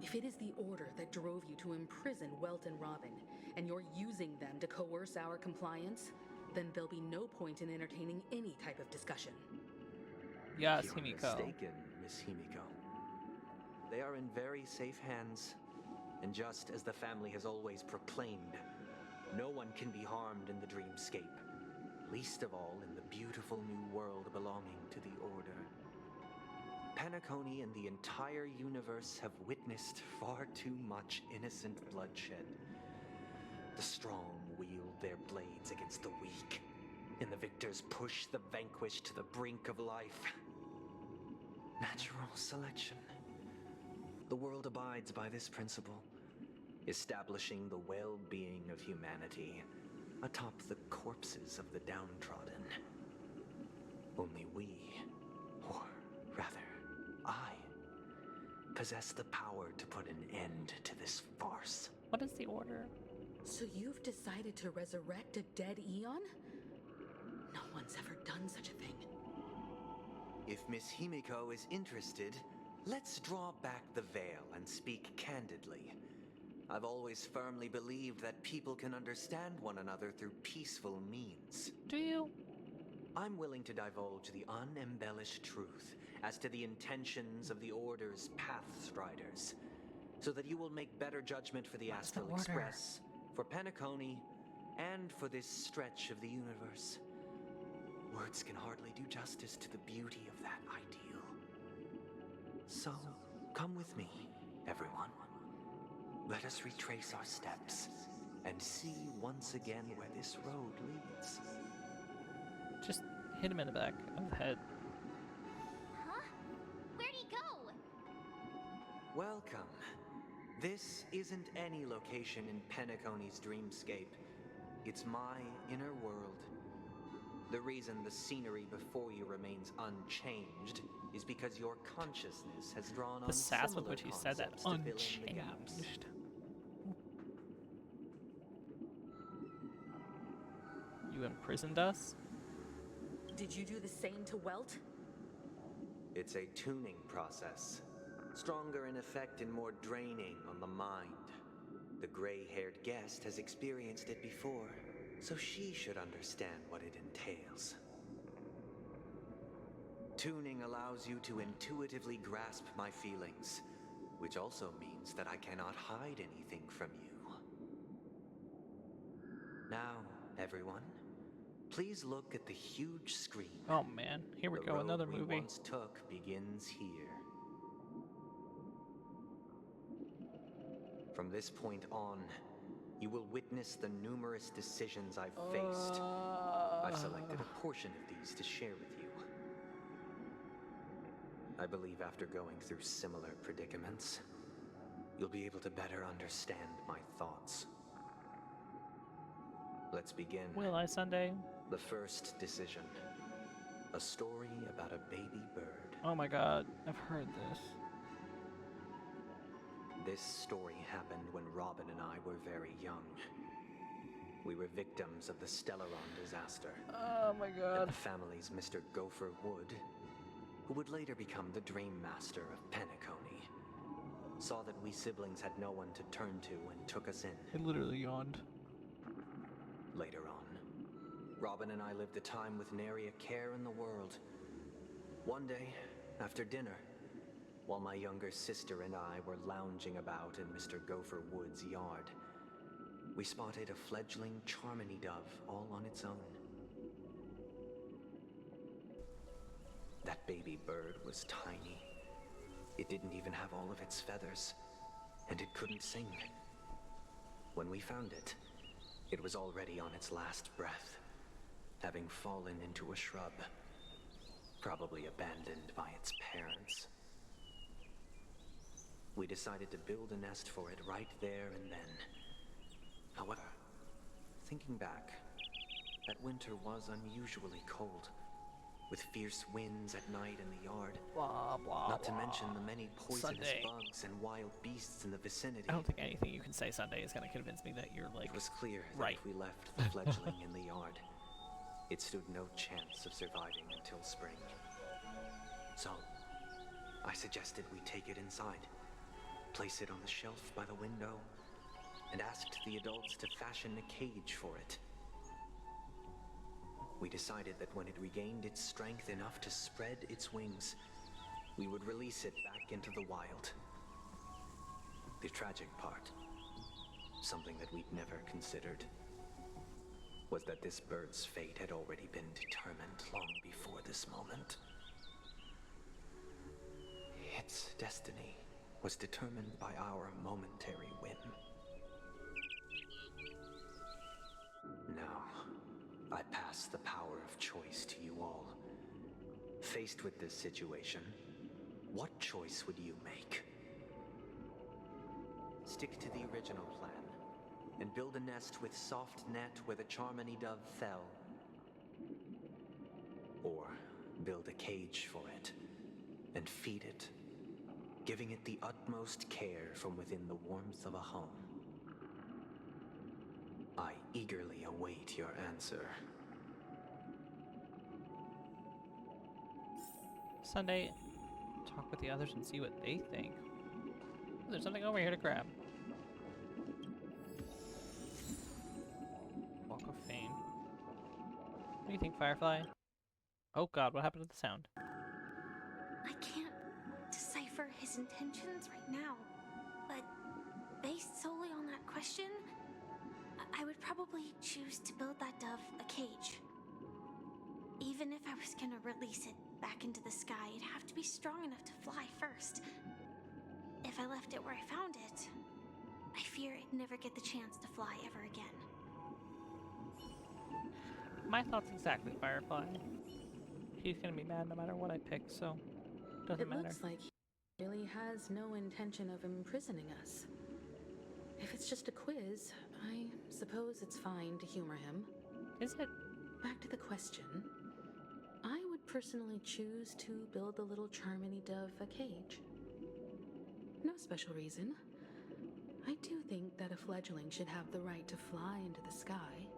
If it is the Order that drove you to imprison Welt and Robin, and you're using them to coerce our compliance, then there'll be no point in entertaining any type of discussion. Yes, You're Himiko. mistaken, Miss Himiko. They are in very safe hands, and just as the family has always proclaimed, no one can be harmed in the dreamscape, least of all in the beautiful new world belonging to the Order. Penacony and the entire universe have witnessed far too much innocent bloodshed. The strong wield their blades against the weak, and the victors push the vanquished to the brink of life. Natural selection. The world abides by this principle, establishing the well-being of humanity atop the corpses of the downtrodden. Only we, or rather, I, possess the power to put an end to this farce. What is the Order? So you've decided to resurrect a dead Eon? No one's ever done such a thing. If Miss Himiko is interested, let's draw back the veil and speak candidly. I've always firmly believed that people can understand one another through peaceful means. Do you? I'm willing to divulge the unembellished truth as to the intentions of the Order's Pathstriders, so that you will make better judgment for the What's the Astral Order? Express, for Penacony, and for this stretch of the universe. Words can hardly do justice to the beauty of that ideal. So, come with me, everyone. let us retrace our steps and see once again where this road leads. Just hit him in the back of the head. Huh? Where'd he go? Welcome. This isn't any location in Penacony's dreamscape. It's my inner world. The reason the scenery before you remains unchanged is because your consciousness has drawn on The sass with similar which he said that, concepts to fill in the gaps. unchanged. You imprisoned us? Did you do the same to Welt? It's a tuning process. Stronger in effect and more draining on the mind. The gray-haired guest has experienced it before, so she should understand what it entails. Tuning allows you to intuitively grasp my feelings, which also means that I cannot hide anything from you. Now, everyone, please look at the huge screen. Oh man, here we The go, road another we movie. once took begins here. From this point on, you will witness the numerous decisions I've faced. I've selected a portion of these to share with you. I believe after going through similar predicaments, you'll be able to better understand my thoughts. Let's begin. Will I Sunday? The first decision. A story about a baby bird. Oh my god, I've heard this. This story happened when Robin and I were very young. We were victims of the Stellaron disaster. Oh my And god. the family's Mr. Gopher Wood, who would later become the Dream Master of Penacony, saw that we siblings had no one to turn to and took us in. I literally yawned. Later on, Robin and I lived a time with nary a care in the world. One day, after dinner, while my younger sister and I were lounging about in Mr. Gopher Wood's yard, we spotted a fledgling Charmony dove all on its own. That baby bird was tiny. It didn't even have all of its feathers, and it couldn't sing. When we found it, it was already on its last breath, having fallen into a shrub, probably abandoned by its parents. We decided to build a nest for it right there and then. However, thinking back, that winter was unusually cold, with fierce winds at night in the yard. Blah, blah, Not to blah. mention the many poisonous Sunday. bugs and wild beasts in the vicinity. I don't think anything you can say Sunday is gonna convince me that you're like It was clear that right. if we left the fledgling in the yard, it stood no chance of surviving until spring. So, I suggested we take it inside, place it on the shelf by the window, and asked the adults to fashion a cage for it. We decided that when it regained its strength enough to spread its wings, we would release it back into the wild. The tragic part, something that we'd never considered, was that this bird's fate had already been determined long before this moment. Its destiny was determined by our momentary whim. Now, I pass the power of choice to you all. Faced with this situation, what choice would you make? Stick to the original plan and build a nest with soft net where the Charmony dove fell. Or build a cage for it and feed it, giving it the utmost care from within the warmth of a home. I eagerly await your answer. Sunday, talk with the others and see what they think. There's something over here to grab. Walk of Fame. What do you think, Firefly? Oh god, what happened to the sound? I can't decipher his intentions right now, but based solely on that question, I would probably choose to build that dove a cage. Even if I was gonna release it back into the sky, it'd have to be strong enough to fly first. If I left it where I found it, I fear I'd never get the chance to fly ever again. My thoughts exactly, Firefly. He's gonna be mad no matter what I pick, so doesn't It matter. looks like he really has no intention of imprisoning us. If it's just a quiz, I suppose it's fine to humor him. Is it? Back to the question. I would personally choose to build the little Charmony Dove a cage. No special reason. I do think that a fledgling should have the right to fly into the sky.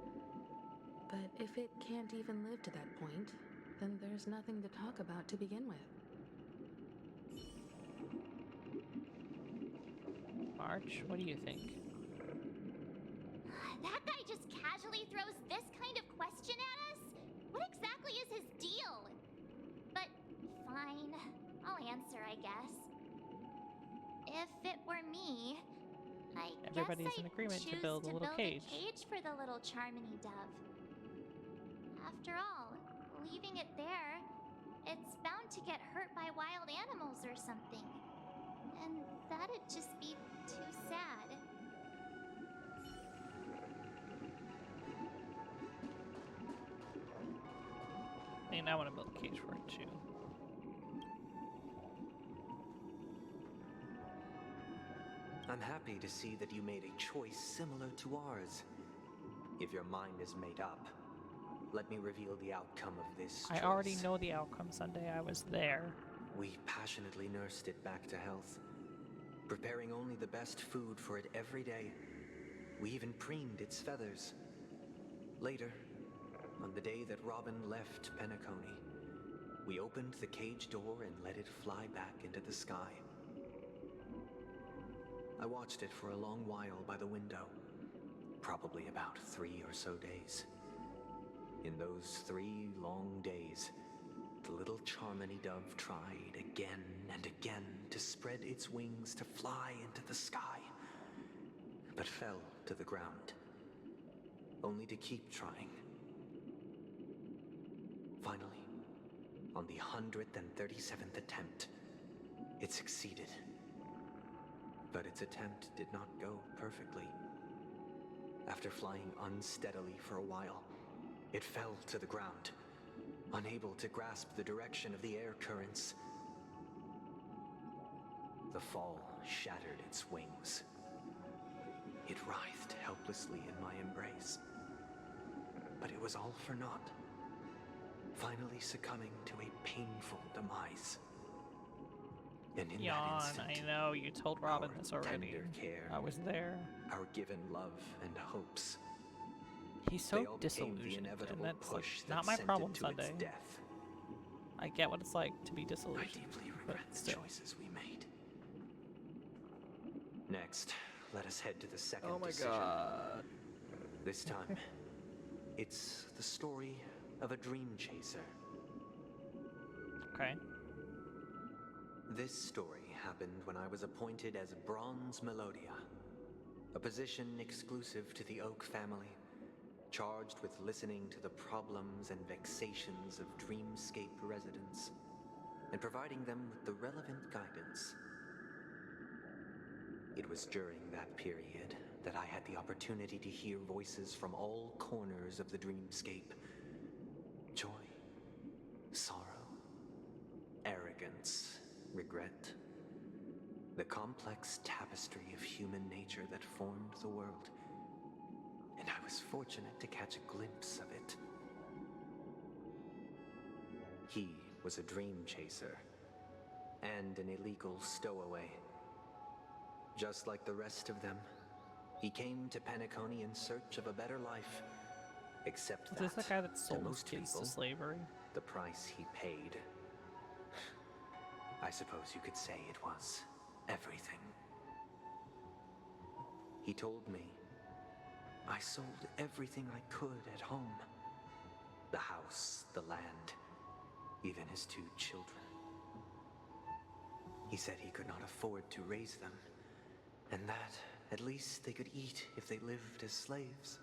But if it can't even live to that point, then there's nothing to talk about to begin with. March, what do you think? That guy just casually throws this kind of question at us? What exactly is his deal? But fine, I'll answer, I guess. If it were me, Everybody's guess in I'd agreement to choose build a little cage. a cage for the little Charmony Dove. After all, leaving it there, it's bound to get hurt by wild animals or something. And that'd just be too sad. I mean, I want to build a cage for it too. I'm happy to see that you made a choice similar to ours. If your mind is made up, let me reveal the outcome of this choice. I already know the outcome, Sunday. I was there. We passionately nursed it back to health, preparing only the best food for it every day. We even preened its feathers. Later, on the day that Robin left Penacony, we opened the cage door and let it fly back into the sky. I watched it for a long while by the window, probably about 3 or so days. In those 3 long days, the little Charmony Dove tried again and again to spread its wings to fly into the sky, but fell to the ground, only to keep trying. Finally, on the 137th attempt, it succeeded. But its attempt did not go perfectly. After flying unsteadily for a while, it fell to the ground, unable to grasp the direction of the air currents. The fall shattered its wings. It writhed helplessly in my embrace. But it was all for naught, finally succumbing to a painful demise. And in Yawn, that instant, I know, you told Robin our this already. tender care, I was there. our given love and hopes, He's they so all became the disillusioned, inevitable and that's like, push not that my sent problem, it to its Sunday. death. I get what it's like to be I disillusioned, deeply but regret the still. choices we made. Next, let us head to the second Oh my decision. god. This time, it's the story of a dream chaser. Okay. This story happened when I was appointed as Bronze Melodia, a position exclusive to the Oak family, charged with listening to the problems and vexations of Dreamscape residents, and providing them with the relevant guidance. It was during that period that I had the opportunity to hear voices from all corners of the Dreamscape. Joy, sorrow, arrogance, regret. The complex tapestry of human nature that formed the world. And I was fortunate to catch a glimpse of it. He was a dream chaser and an illegal stowaway. Just like the rest of them, he came to Penacony in search of a better life. Except Is that, this the guy that sold to his most kids people, to slavery? the price he paid, I suppose you could say it was everything. He told me I sold everything I could at home. The house, the land, even his 2 children. He said he could not afford to raise them, and that at least they could eat if they lived as slaves.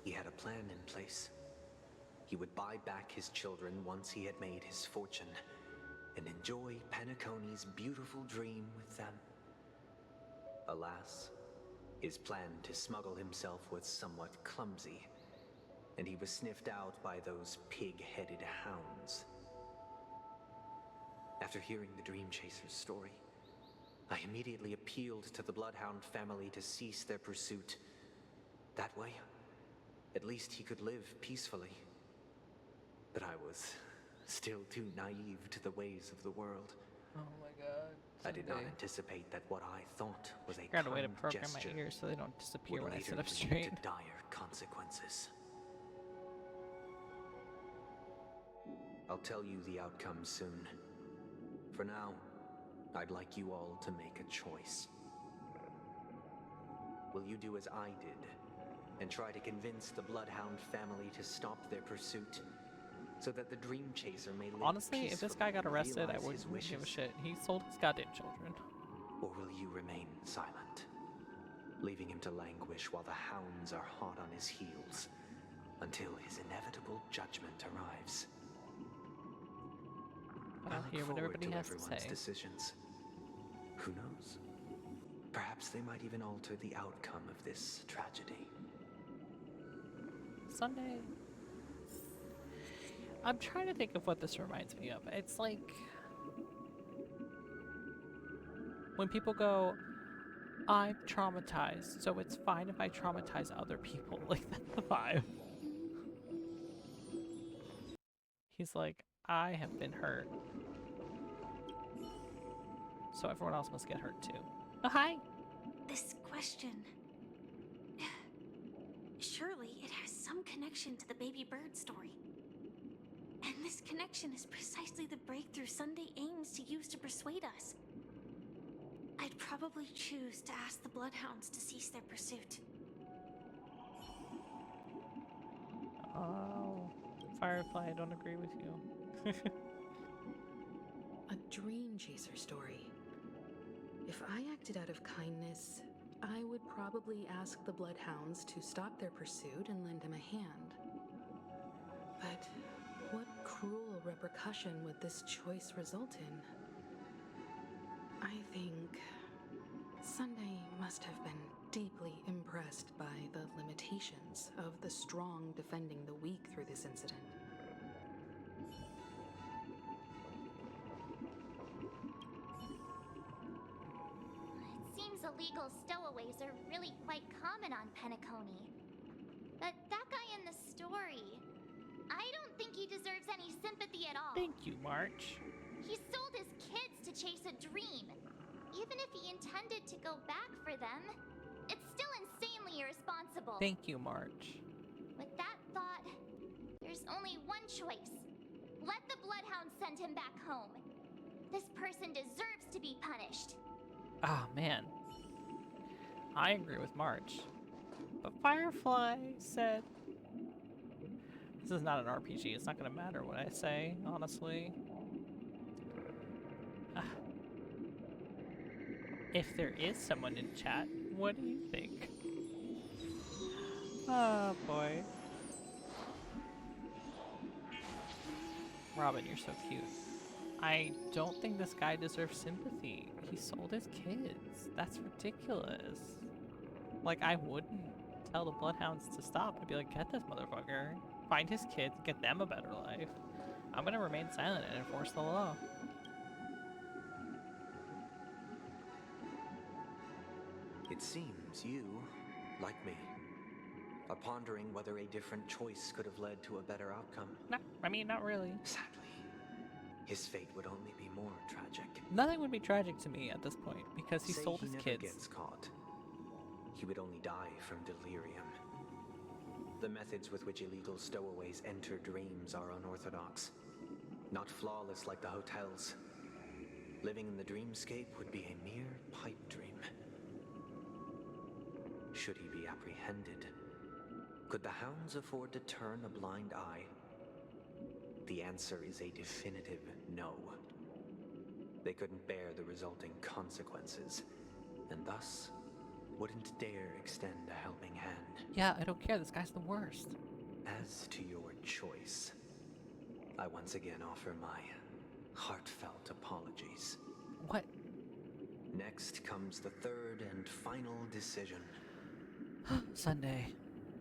He had a plan in place. He would buy back his children once he had made his fortune, and enjoy Penacony's beautiful dream with them. Alas, his plan to smuggle himself was somewhat clumsy, and he was sniffed out by those pig-headed hounds. After hearing the Dream Chaser's story, I immediately appealed to the Bloodhound family to cease their pursuit. That way, at least he could live peacefully. But I was still too naive to the ways of the world. Oh my god. I did not anticipate that what I thought was a Found a way to kind program gesture my ears so they don't disappear would when I later sit up lead straight. to dire consequences. I'll tell you the outcome soon. For now, I'd like you all to make a choice. Will you do as I did and try to convince the Bloodhound family to stop their pursuit so that the Dream Chaser may live Honestly, if this guy got peacefully and arrested, I realize wouldn't his wishes? give a shit. He sold his goddamn children. Or will you remain silent, leaving him to languish while the hounds are hot on his heels until his inevitable judgment arrives? I'll look hear what forward everybody to has to everyone's say. decisions. Who knows? Perhaps they might even alter the outcome of this tragedy. Sunday. I'm trying to think of what this reminds me of. It's like when people go, I'm traumatized, so it's fine if I traumatize other people. Like, that's the vibe. He's like, I have been hurt, so everyone else must get hurt too. Oh, hi! This question. Surely it has some connection to the baby bird story. And this connection is precisely the breakthrough Sunday aims to use to persuade us. I'd probably choose to ask the Bloodhounds to cease their pursuit. Oh, Firefly, I don't agree with you. A Dream Chaser story. If I acted out of kindness, I would probably ask the Bloodhounds to stop their pursuit and lend him a hand. But what cruel repercussion would this choice result in? I think Sunday must have been deeply impressed by the limitations of the strong defending the weak through this incident. It seems illegal stowaways are really quite common on Penacony. But that guy in the story, I don't think he deserves any sympathy at all. Thank you, March. He sold his kids to chase a dream. Even if he intended to go back for them, it's still insanely irresponsible. Thank you, March. With that thought, there's only one choice. Let the Bloodhound send him back home. This person deserves to be punished. Ah, man. I agree with March. But Firefly said... This is not an RPG. It's not going to matter what I say, honestly. If there is someone in chat, what do you think? Oh, boy. Robin, you're so cute. I don't think this guy deserves sympathy. He sold his kids. That's ridiculous. Like, I wouldn't tell the Bloodhounds to stop. I'd be like, get this motherfucker. Find his kids, get them a better life. I'm gonna remain silent and enforce the law. It seems you, like me, are pondering whether a different choice could have led to a better outcome. No, I mean, not really. Sadly, his fate would only be more tragic. Nothing would be tragic to me at this point because he sold his never kids. Gets caught. He would only die from delirium. The methods with which illegal stowaways enter dreams are unorthodox, not flawless like the hotels. Living in the dreamscape would be a mere pipe dream. Should he be apprehended? Could the hounds afford to turn a blind eye? The answer is a definitive no. They couldn't bear the resulting consequences, and thus wouldn't dare extend a helping hand. Yeah, I don't care. This guy's the worst. As to your choice, I once again offer my heartfelt apologies. What? Next comes the third and final decision. Sunday.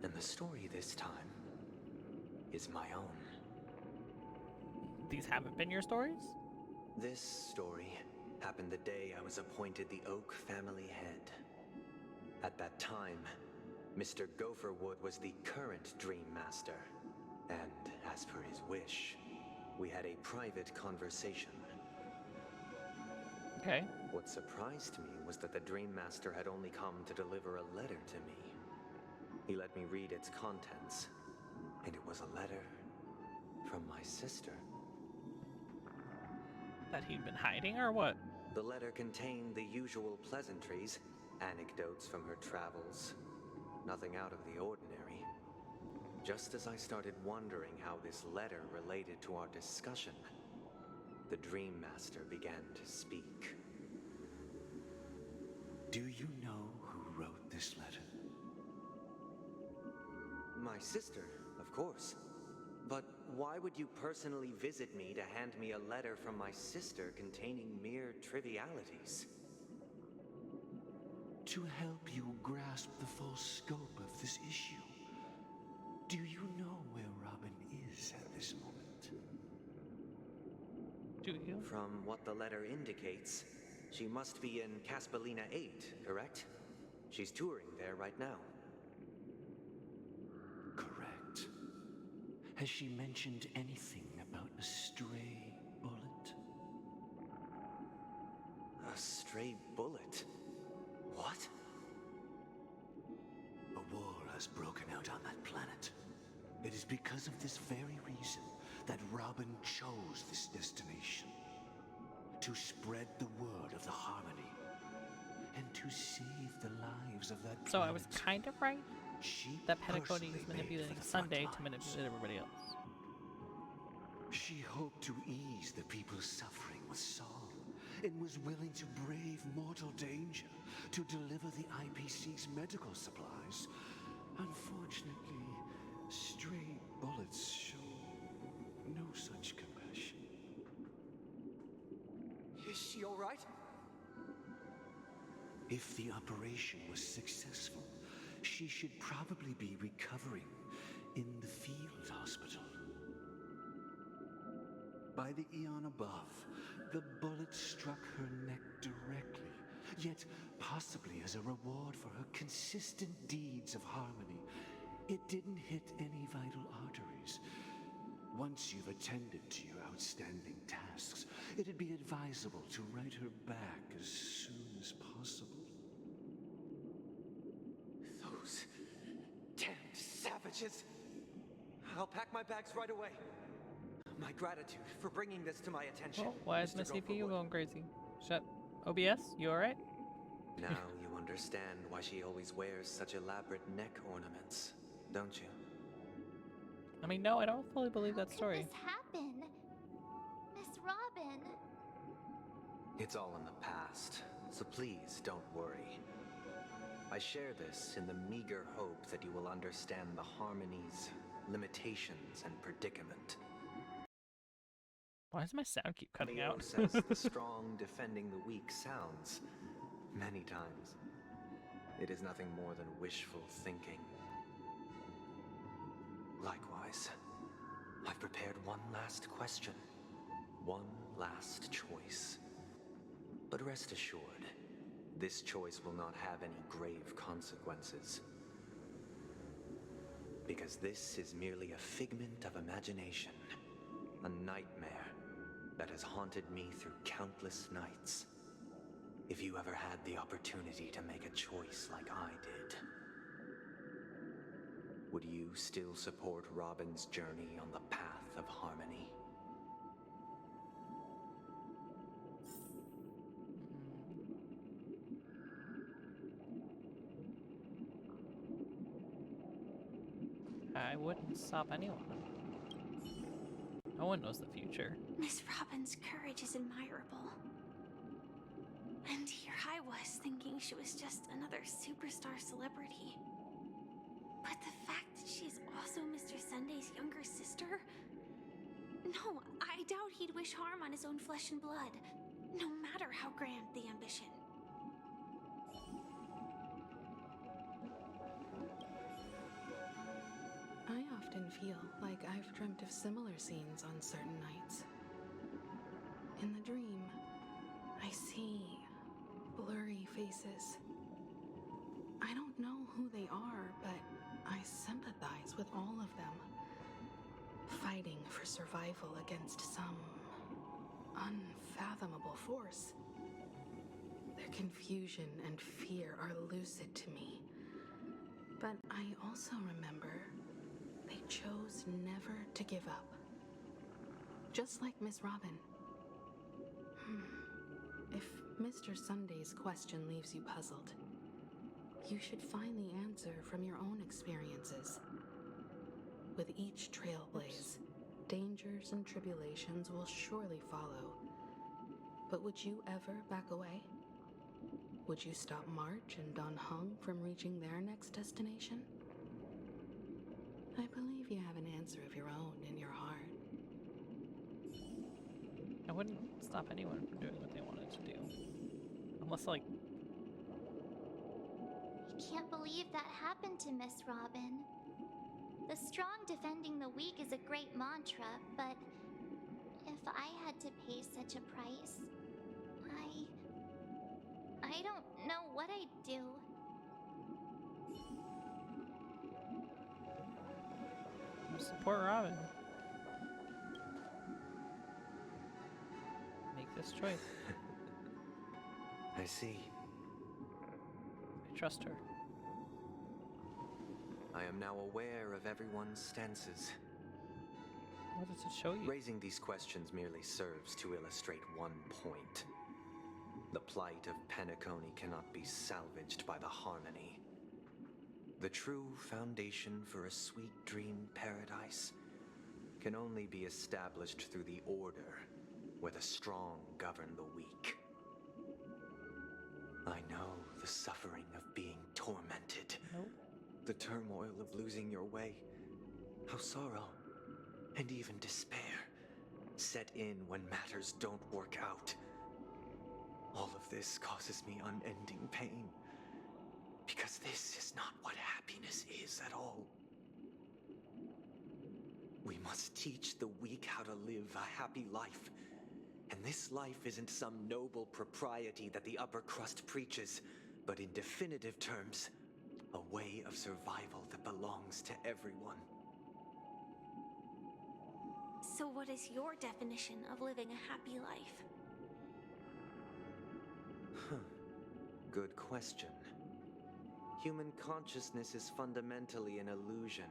And the story this time is my own. These haven't been your stories? This story happened the day I was appointed the Oak family head. At that time, Mr. Gopherwood was the current Dream Master, and as per his wish, we had a private conversation. Okay. What surprised me was that the Dream Master had only come to deliver a letter to me. He let me read its contents, and it was a letter from my sister. That he'd been hiding, or what? The letter contained the usual pleasantries, anecdotes from her travels. Nothing out of the ordinary. Just as I started wondering how this letter related to our discussion, the Dream Master began to speak. Do you know who wrote this letter? My sister, of course. But why would you personally visit me to hand me a letter from my sister containing mere trivialities? To help you grasp the full scope of this issue. Do you know where Robin is at this moment? Do you? From what the letter indicates, she must be in Caspelina 8, correct? She's touring there right now. Correct. Has she mentioned anything about a stray bullet? A stray bullet? What? A war has broken out on that planet. It is because of this very reason that Robin chose this destination. To spread the word of the Harmony. And to save the lives of that planet. So I was kind of right She that Penacony personally is made manipulating for the Sunday front to lines. manipulate everybody else. She hoped to ease the people's suffering with song, and was willing to brave mortal danger to deliver the IPC's medical supplies. Unfortunately, stray bullets show no such compassion. Is she all right? If the operation was successful, she should probably be recovering in the field hospital. By the eon above, the bullet struck her neck directly, yet possibly as a reward for her consistent deeds of harmony. It didn't hit any vital arteries. Once you've attended to your outstanding tasks, it'd be advisable to write her back as soon as possible. Those damned savages! I'll pack my bags right away. My gratitude for bringing this to my attention. Oh, why is my Mr. CPU Gopherwood. going crazy? Shut. OBS, you alright? Now you understand why she always wears such elaborate neck ornaments, don't you? I mean, no, I don't fully believe that How story. could this happen? Miss Robin. It's all in the past, so please don't worry. I share this in the meager hope that you will understand the Harmony's limitations and predicament. Why does my sound keep cutting Leo out? says the strong defending the weak sounds. Many times. It is nothing more than wishful thinking. Likewise, I've prepared one last question. One last choice. But rest assured, this choice will not have any grave consequences. Because this is merely a figment of imagination. A nightmare that has haunted me through countless nights. If you ever had the opportunity to make a choice like I did, would you still support Robin's journey on the path of harmony? I wouldn't stop anyone. No one knows the future. Miss Robin's courage is admirable. And here I was thinking she was just another superstar celebrity. But the fact that she's also Mr. Sunday's younger sister? No, I doubt he'd wish harm on his own flesh and blood, no matter how grand the ambition. often feel like I've dreamt of similar scenes on certain nights. In the dream, I see blurry faces. I don't know who they are, but I sympathize with all of them, fighting for survival against some unfathomable force. Their confusion and fear are lucid to me, but I also remember they chose never to give up. Just like Miss Robin. If Mr. Sunday's question leaves you puzzled, you should find the answer from your own experiences. With each trailblaze, dangers and tribulations will surely follow. But would you ever back away? Would you stop March and Don Hung from reaching their next destination? I believe you have an answer of your own in your heart. I wouldn't stop anyone from doing what they wanted to do. Unless, like... I can't believe that happened to Miss Robin. The strong defending the weak is a great mantra, but if I had to pay such a price, I don't know what I'd do. Support Robin. Make this choice. I see. I trust her. I am now aware of everyone's stances. What does it show you? Raising these questions merely serves to illustrate one point. The plight of Penacony cannot be salvaged by the Harmony. The true foundation for a sweet dream paradise can only be established through the order where the strong govern the weak. I know the suffering of being tormented. Nope. The turmoil of losing your way. How sorrow and even despair set in when matters don't work out. All of this causes me unending pain. Because this is not what happiness is at all. We must teach the weak how to live a happy life. And this life isn't some noble propriety that the upper crust preaches, but in definitive terms, a way of survival that belongs to everyone. So what is your definition of living a happy life? Good question. Human consciousness is fundamentally an illusion.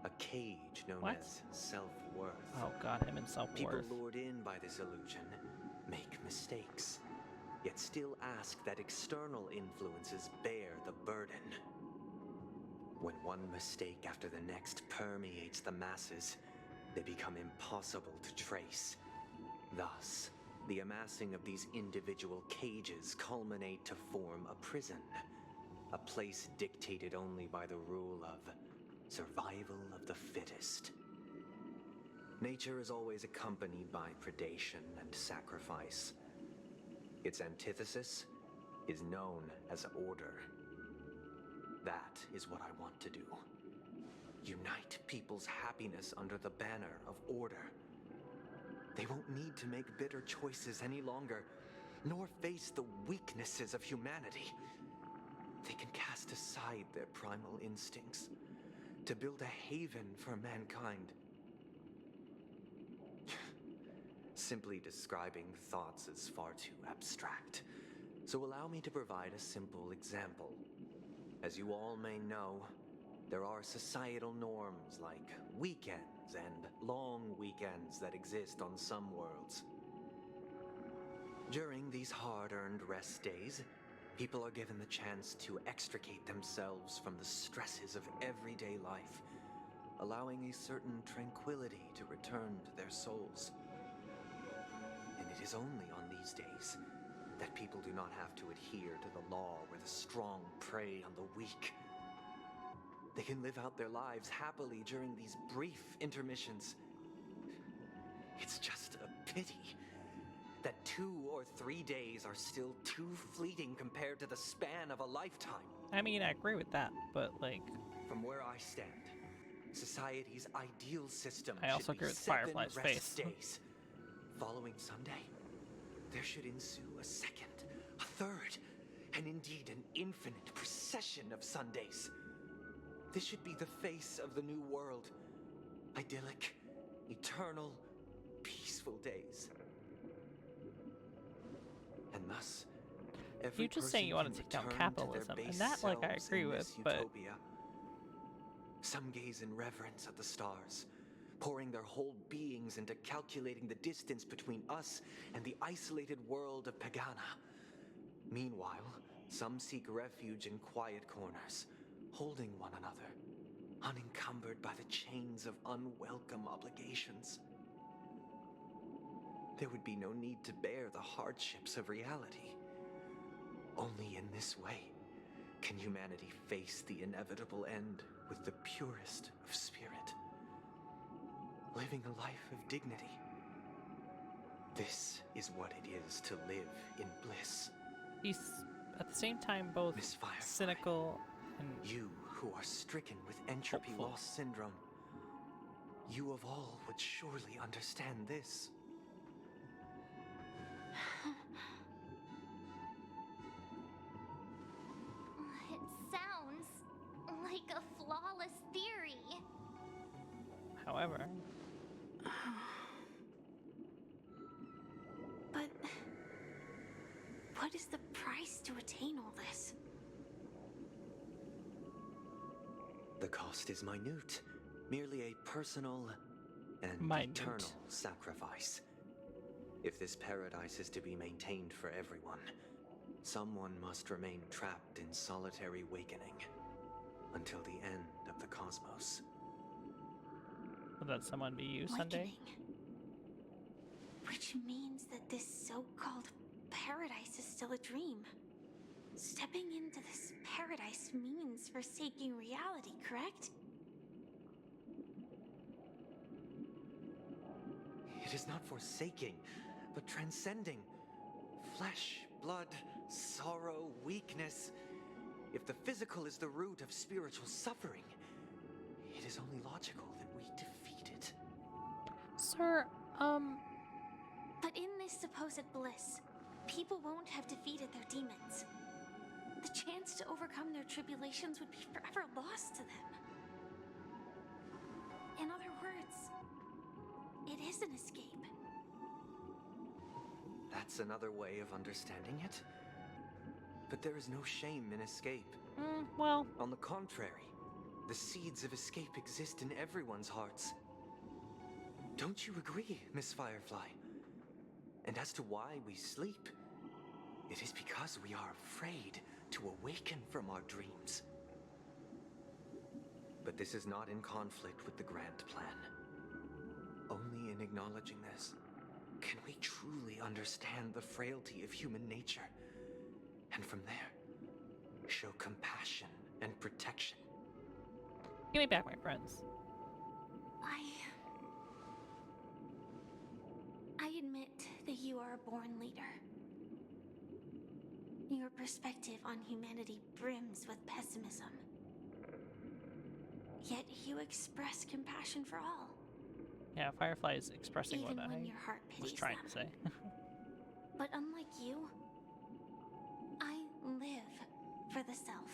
A cage known as self-worth. Oh god, him and self-worth. People lured in by this illusion make mistakes, yet still ask that external influences bear the burden. When one mistake after the next permeates the masses, they become impossible to trace. Thus, the amassing of these individual cages culminate to form a prison. A place dictated only by the rule of survival of the fittest. Nature is always accompanied by predation and sacrifice. Its antithesis is known as order. That is what I want to do. Unite people's happiness under the banner of order. They won't need to make bitter choices any longer, nor face the weaknesses of humanity. They can cast aside their primal instincts to build a haven for mankind. Simply describing thoughts is far too abstract, so allow me to provide a simple example. As you all may know, there are societal norms like weekends and long weekends that exist on some worlds. During these hard-earned rest days, people are given the chance to extricate themselves from the stresses of everyday life, allowing a certain tranquility to return to their souls. And it is only on these days that people do not have to adhere to the law where the strong prey on the weak. They can live out their lives happily during these brief intermissions. It's just a pity that 2 or 3 days are still too fleeting compared to the span of a lifetime. I mean, I agree with that, but like... From where I stand, Society's ideal system I also should agree be with 7 Firefly's rest face. days. Following Sunday, there should ensue a second, a third, and indeed an infinite procession of Sundays. This should be the face of the new world. Idyllic, eternal, peaceful days. And thus, every You just saying you want to take down capitalism, and that, like, I agree with, but utopia. Some gaze in reverence at the stars, pouring their whole beings into calculating the distance between us and the isolated world of Pagana. Meanwhile, some seek refuge in quiet corners, holding one another, unencumbered by the chains of unwelcome obligations. There would be no need to bear the hardships of reality. Only in this way can humanity face the inevitable end with the purest of spirit, living a life of dignity. This is what it is to live in bliss. he's at the same time both Miss Firefly, cynical and you who are stricken with entropy hopeful. loss syndrome, you of all would surely understand this. It sounds like a flawless theory. However, But what is the price to attain all this? The cost is minute, merely a personal and Minute. eternal sacrifice. If this paradise is to be maintained for everyone, someone must remain trapped in solitary wakening until the end of the cosmos. would that someone be you, Sunday? Which means that this so-called paradise is still a dream. Stepping into this paradise means forsaking reality, correct? It is not forsaking, but transcending. Flesh, blood, sorrow, weakness. If the physical is the root of spiritual suffering, it is only logical that we defeat it. Sir, But in this supposed bliss, people won't have defeated their demons. The chance to overcome their tribulations would be forever lost to them. In other words, it is an escape. That's another way of understanding it. But there is no shame in escape. Well, on the contrary, the seeds of escape exist in everyone's hearts. Don't you agree, Miss Firefly? And as to why we sleep, it is because we are afraid to awaken from our dreams. But this is not in conflict with the grand plan. Only in acknowledging this can we truly understand the frailty of human nature, and from there, show compassion and protection. give me back my friends. I admit that you are a born leader. Your perspective on humanity brims with pessimism. Yet you express compassion for all. Yeah, Firefly is expressing Even what when I your heart was pities trying them. to say. But unlike you, I live for the self.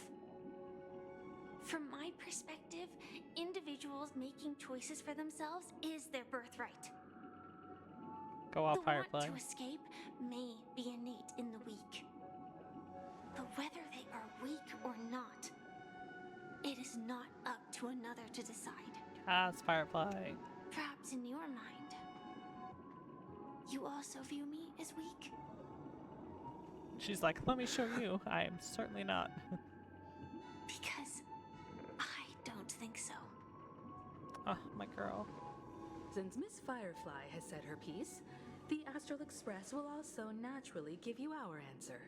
From my perspective, individuals making choices for themselves is their birthright. Go off, The Firefly. want to escape may be innate in the weak. But whether they are weak or not, it is not up to another to decide. Yes, Firefly. Perhaps in your mind, you also view me as weak? She's like, let me show you. I am certainly not. Because I don't think so. Oh, my girl. Since Miss Firefly has said her piece, the Astral Express will also naturally give you our answer.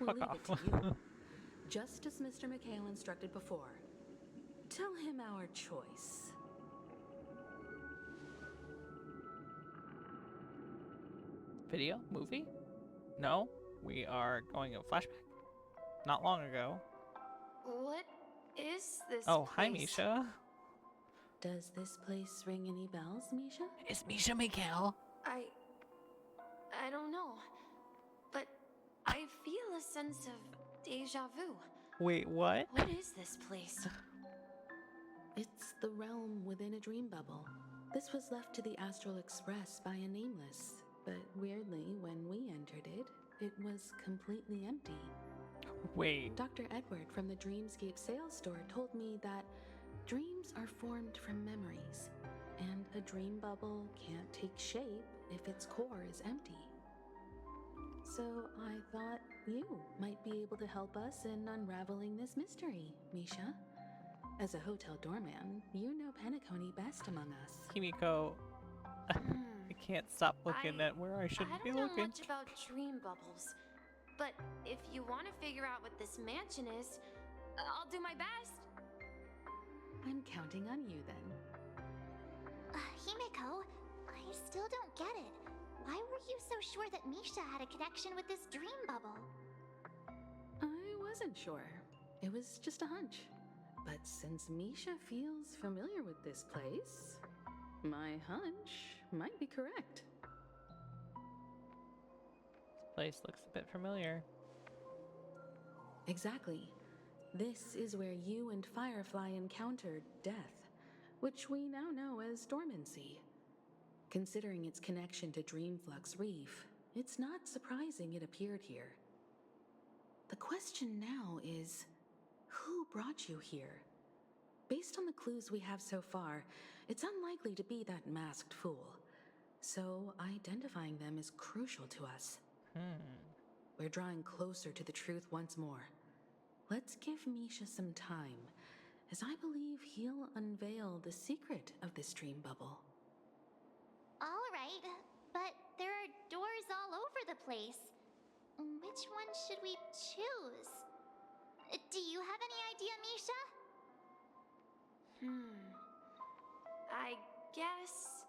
We'll Fuck leave off. it to you. Just as Mr. McHale instructed before. Tell him our choice. Video? Movie? No. We are going a flashback. Not long ago. What is this Oh, hi, place? Misha. Does this place ring any bells, Misha? Is Misha Miguel? I don't know. But I feel a sense of deja vu. Wait, what? What is this place? It's the realm within a dream bubble. This was left to the Astral Express by a nameless, but weirdly, when we entered it, it was completely empty. Wait. Dr. Edward from the Dreamscape sales store told me that dreams are formed from memories, and a dream bubble can't take shape if its core is empty. So I thought you might be able to help us in unraveling this mystery, Misha. As a hotel doorman, you know Penacony best among us. Kimiko, I can't stop looking at where I shouldn't be I don't know looking. much about dream bubbles, but if you want to figure out what this mansion is, I'll do my best. I'm counting on you then. Himiko, I still don't get it. Why were you so sure that Misha had a connection with this dream bubble? I wasn't sure. It was just a hunch. But since Misha feels familiar with this place, my hunch might be correct. This place looks a bit familiar. Exactly. This is where you and Firefly encountered death, which we now know as dormancy. Considering its connection to Dreamflux Reef, it's not surprising it appeared here. The question now is, who brought you here? Based on the clues we have so far, it's unlikely to be that masked fool. So identifying them is crucial to us. We're drawing closer to the truth once more. Let's give Misha some time, as I believe he'll unveil the secret of this dream bubble. All right, but there are doors all over the place. Which one should we choose? Do you have any idea, Misha? I guess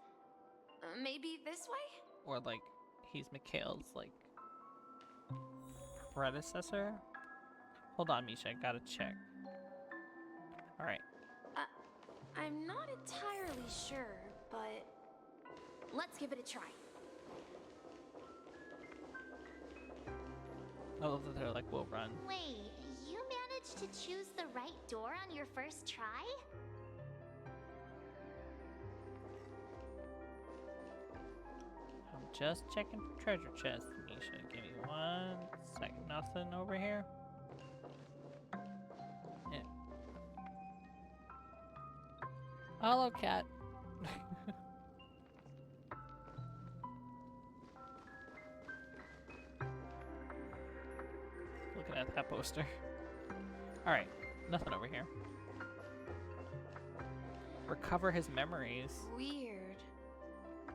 maybe this way? Or like, he's Mikhail's like predecessor? Hold on, Misha, I gotta check. Alright. I'm not entirely sure, but let's give it a try. I love that they're like, we'll run. Wait, you managed to choose the right door on your first try? I'm just checking for treasure chests, Misha. Give me 1 second. Nothing over here? Yeah. Hello, cat. Looking at that poster. Alright, nothing over here. Recover his memories. Weird.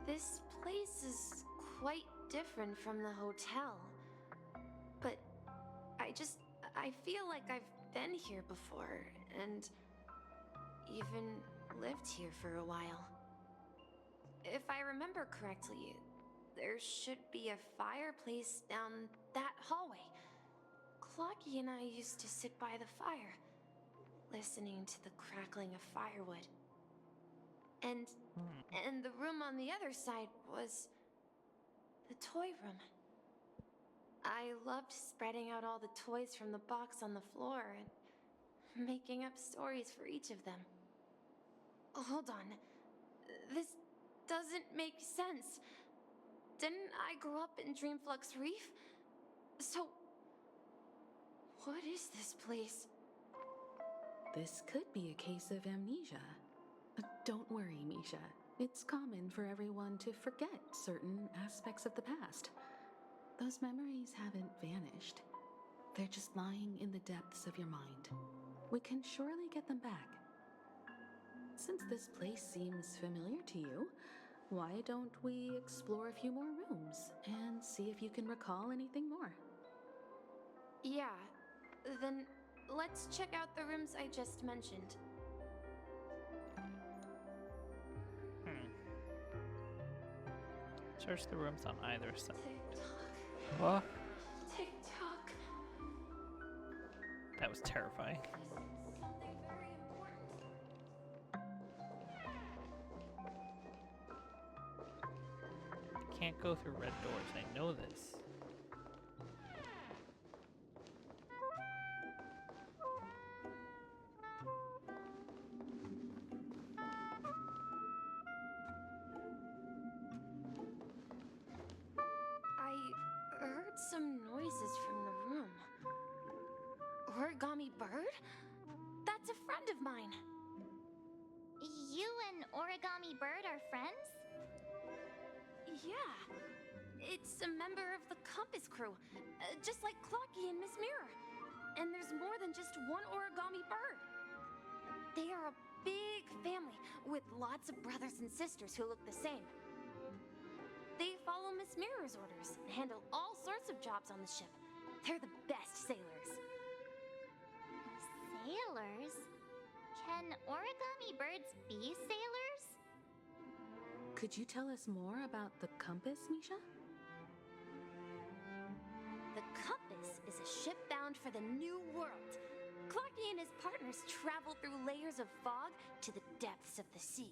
This place is quite different from the hotel. But I feel like I've been here before, and even lived here for a while. If I remember correctly, there should be a fireplace down that hallway. Clocky and I used to sit by the fire, listening to the crackling of firewood. And the room on the other side was the toy room. I loved spreading out all the toys from the box on the floor and making up stories for each of them. Hold on. This doesn't make sense. Didn't I grow up in Dreamflux Reef? So, what is this place? This could be a case of amnesia. Don't worry, Misha. It's common for everyone to forget certain aspects of the past. Those memories haven't vanished. They're just lying in the depths of your mind. We can surely get them back. Since this place seems familiar to you, why don't we explore a few more rooms and see if you can recall anything more? Yeah, then let's check out the rooms I just mentioned. Search the rooms on either side. Tick-tock. What? Tick-tock. That was terrifying. Something can't go through red doors. I know this. I heard some noises from the room. Origami Bird? That's a friend of mine. You and Origami Bird are friends? Yeah. It's a member of the Compass crew, just like Clocky and Miss Mirror. And there's more than just one Origami Bird. They are a big family with lots of brothers and sisters who look the same. They follow Miss Mirror's orders and handle all sorts of jobs on the ship. They're the best sailors. Sailors? Can origami birds be sailors? Could you tell us more about the compass, Misha? The Compass is a ship bound for the New World. Clocky and his partners travel through layers of fog to the depths of the sea.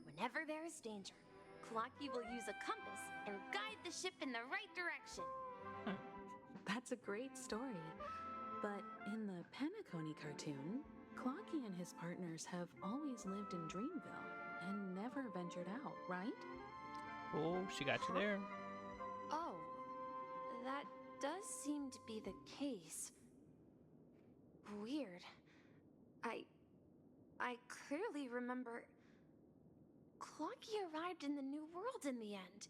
Whenever there is danger, Clocky will use a compass and guide the ship in the right direction. That's a great story. But in the Penacony cartoon, Clocky and his partners have always lived in Dreamville and never ventured out, right? Oh, she got you there. Oh, that does seem to be the case. Weird. I clearly remember Clocky arrived in the New World in the end.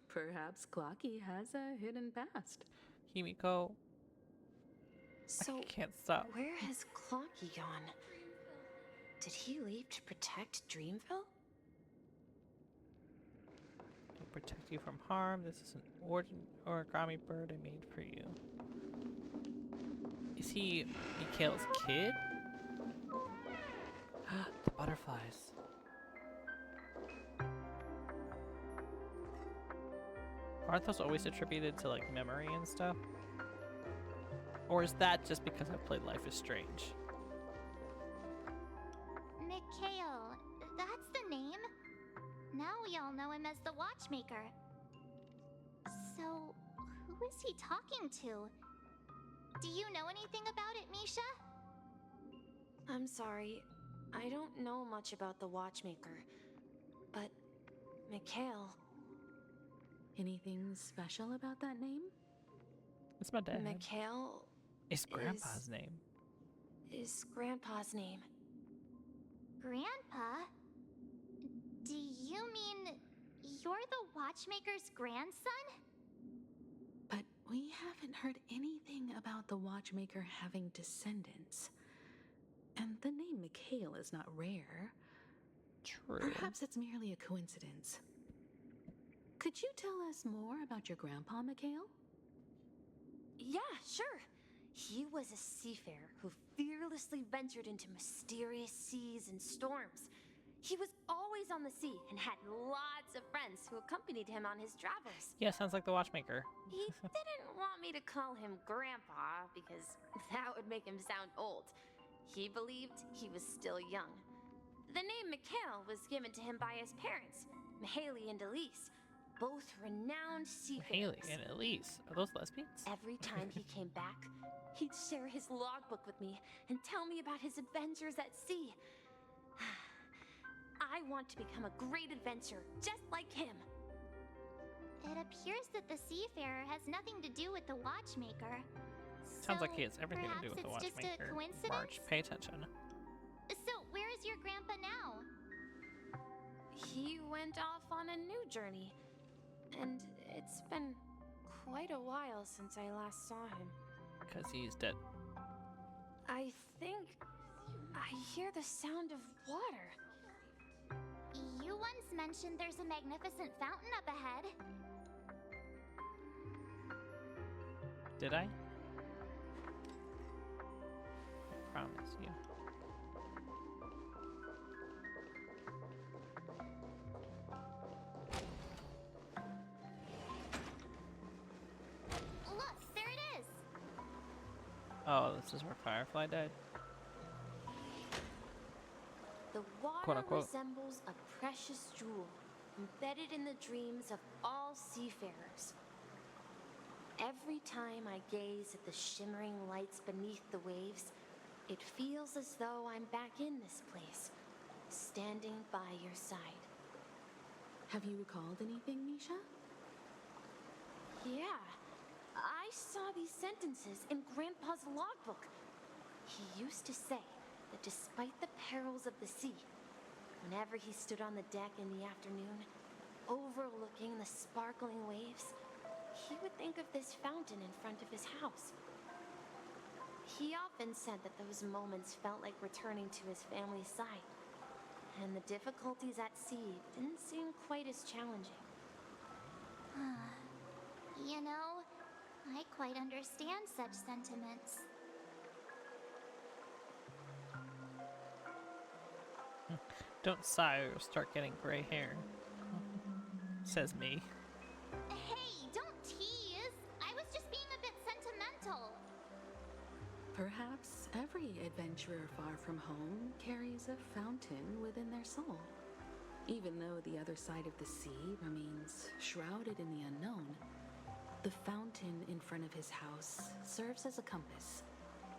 Perhaps Clocky has a hidden past. Himiko. So, I can't stop. Where has Clocky gone? Did he leave to protect Dreamville? To protect you from harm. This is an origami bird I made for you. Is he Mikhail's kid? The butterflies. Aren't those always attributed to like memory and stuff? Or is that just because I've played Life is Strange? Mikhail, that's the name. Now we all know him as the Watchmaker. So, who is he talking to? Do you know anything about it, Misha? I'm sorry. I don't know much about the Watchmaker. But, Mikhail... Anything special about that name? It's my dad. Mikhail... It's Grandpa's name. Is Grandpa's name. Grandpa? Do you mean you're the Watchmaker's grandson? But we haven't heard anything about the Watchmaker having descendants. And the name Mikhail is not rare. True. Perhaps it's merely a coincidence. Could you tell us more about your grandpa, Mikhail? Yeah, sure. He was a seafarer who fearlessly ventured into mysterious seas and storms. He was always on the sea and had lots of friends who accompanied him on his travels. Yeah, sounds like the Watchmaker. He didn't want me to call him Grandpa because that would make him sound old. He believed he was still young. The name Mikhail was given to him by his parents, Mahaley and Elise, both renowned seafarers. Mahaley and Elise. Are those lesbians? Every time he came back, he'd share his logbook with me and tell me about his adventures at sea. I want to become a great adventurer, just like him. It appears that the seafarer has nothing to do with the Watchmaker. Sounds like he has everything to do with the perhaps it's just a Watchmaker. coincidence? March, pay attention. So, where is your grandpa now? He went off on a new journey, and it's been quite a while since I last saw him. Because he's dead. I think I hear the sound of water. You once mentioned there's a magnificent fountain up ahead. Did I? I promise you. Look, there it is. Oh, this is where Firefly died? The water Quote, unquote. resembles a precious jewel. embedded in the dreams of all seafarers. Every time I gaze at the shimmering lights beneath the waves, it feels as though I'm back in this place, standing by your side. Have you recalled anything, Misha? Yeah, I saw these sentences in Grandpa's logbook. He used to say that despite the perils of the sea, whenever he stood on the deck in the afternoon, overlooking the sparkling waves, he would think of this fountain in front of his house. He often said that those moments felt like returning to his family's side, and the difficulties at sea didn't seem quite as challenging. You know, I quite understand such sentiments. Don't sigh or you'll start getting gray hair. Says me. Hey, don't tease! I was just being a bit sentimental. Perhaps every adventurer far from home carries a fountain within their soul. Even though the other side of the sea remains shrouded in the unknown, the fountain in front of his house serves as a compass,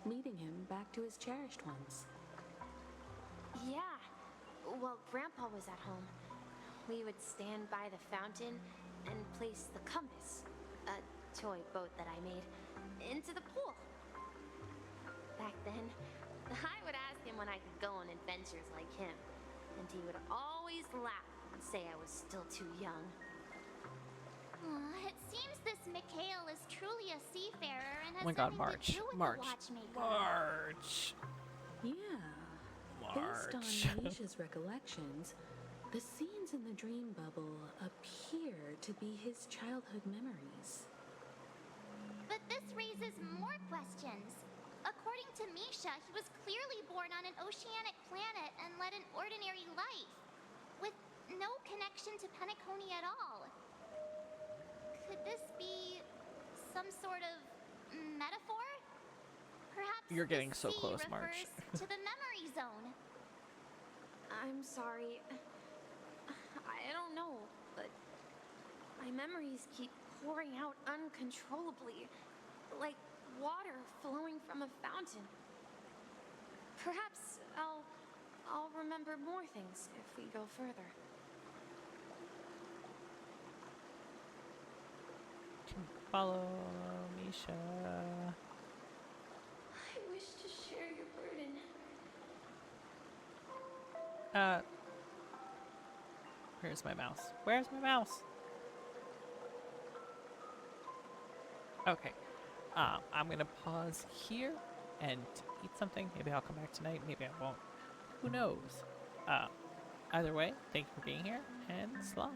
leading him back to his cherished ones. Yeah, while Grandpa was at home, we would stand by the fountain and place the compass, a toy boat that I made, into the pool. Back then, I would ask him when I could go on adventures like him, and he would always laugh and say I was still too young. It seems this Mikhail is truly a seafarer and has Oh my god, nothing to do with the watchmaker. March. Yeah. Based on Misha's recollections, the scenes in the dream bubble appear to be his childhood memories. But this raises more questions. According to Misha, he was clearly born on an oceanic planet and led an ordinary life, with no connection to Penacony at all. Could this be some sort of metaphor? Perhaps You're getting the so sea close, refers March. to the memory zone. I'm sorry. I don't know, but my memories keep pouring out uncontrollably, like water flowing from a fountain. Perhaps I'll remember more things if we go further. Follow Misha. I wish to share your burden. Where's my mouse? Where's my mouse? Okay. I'm gonna pause here and eat something. Maybe I'll come back tonight. Maybe I won't. Who knows? Either way, thank you for being here, and slum.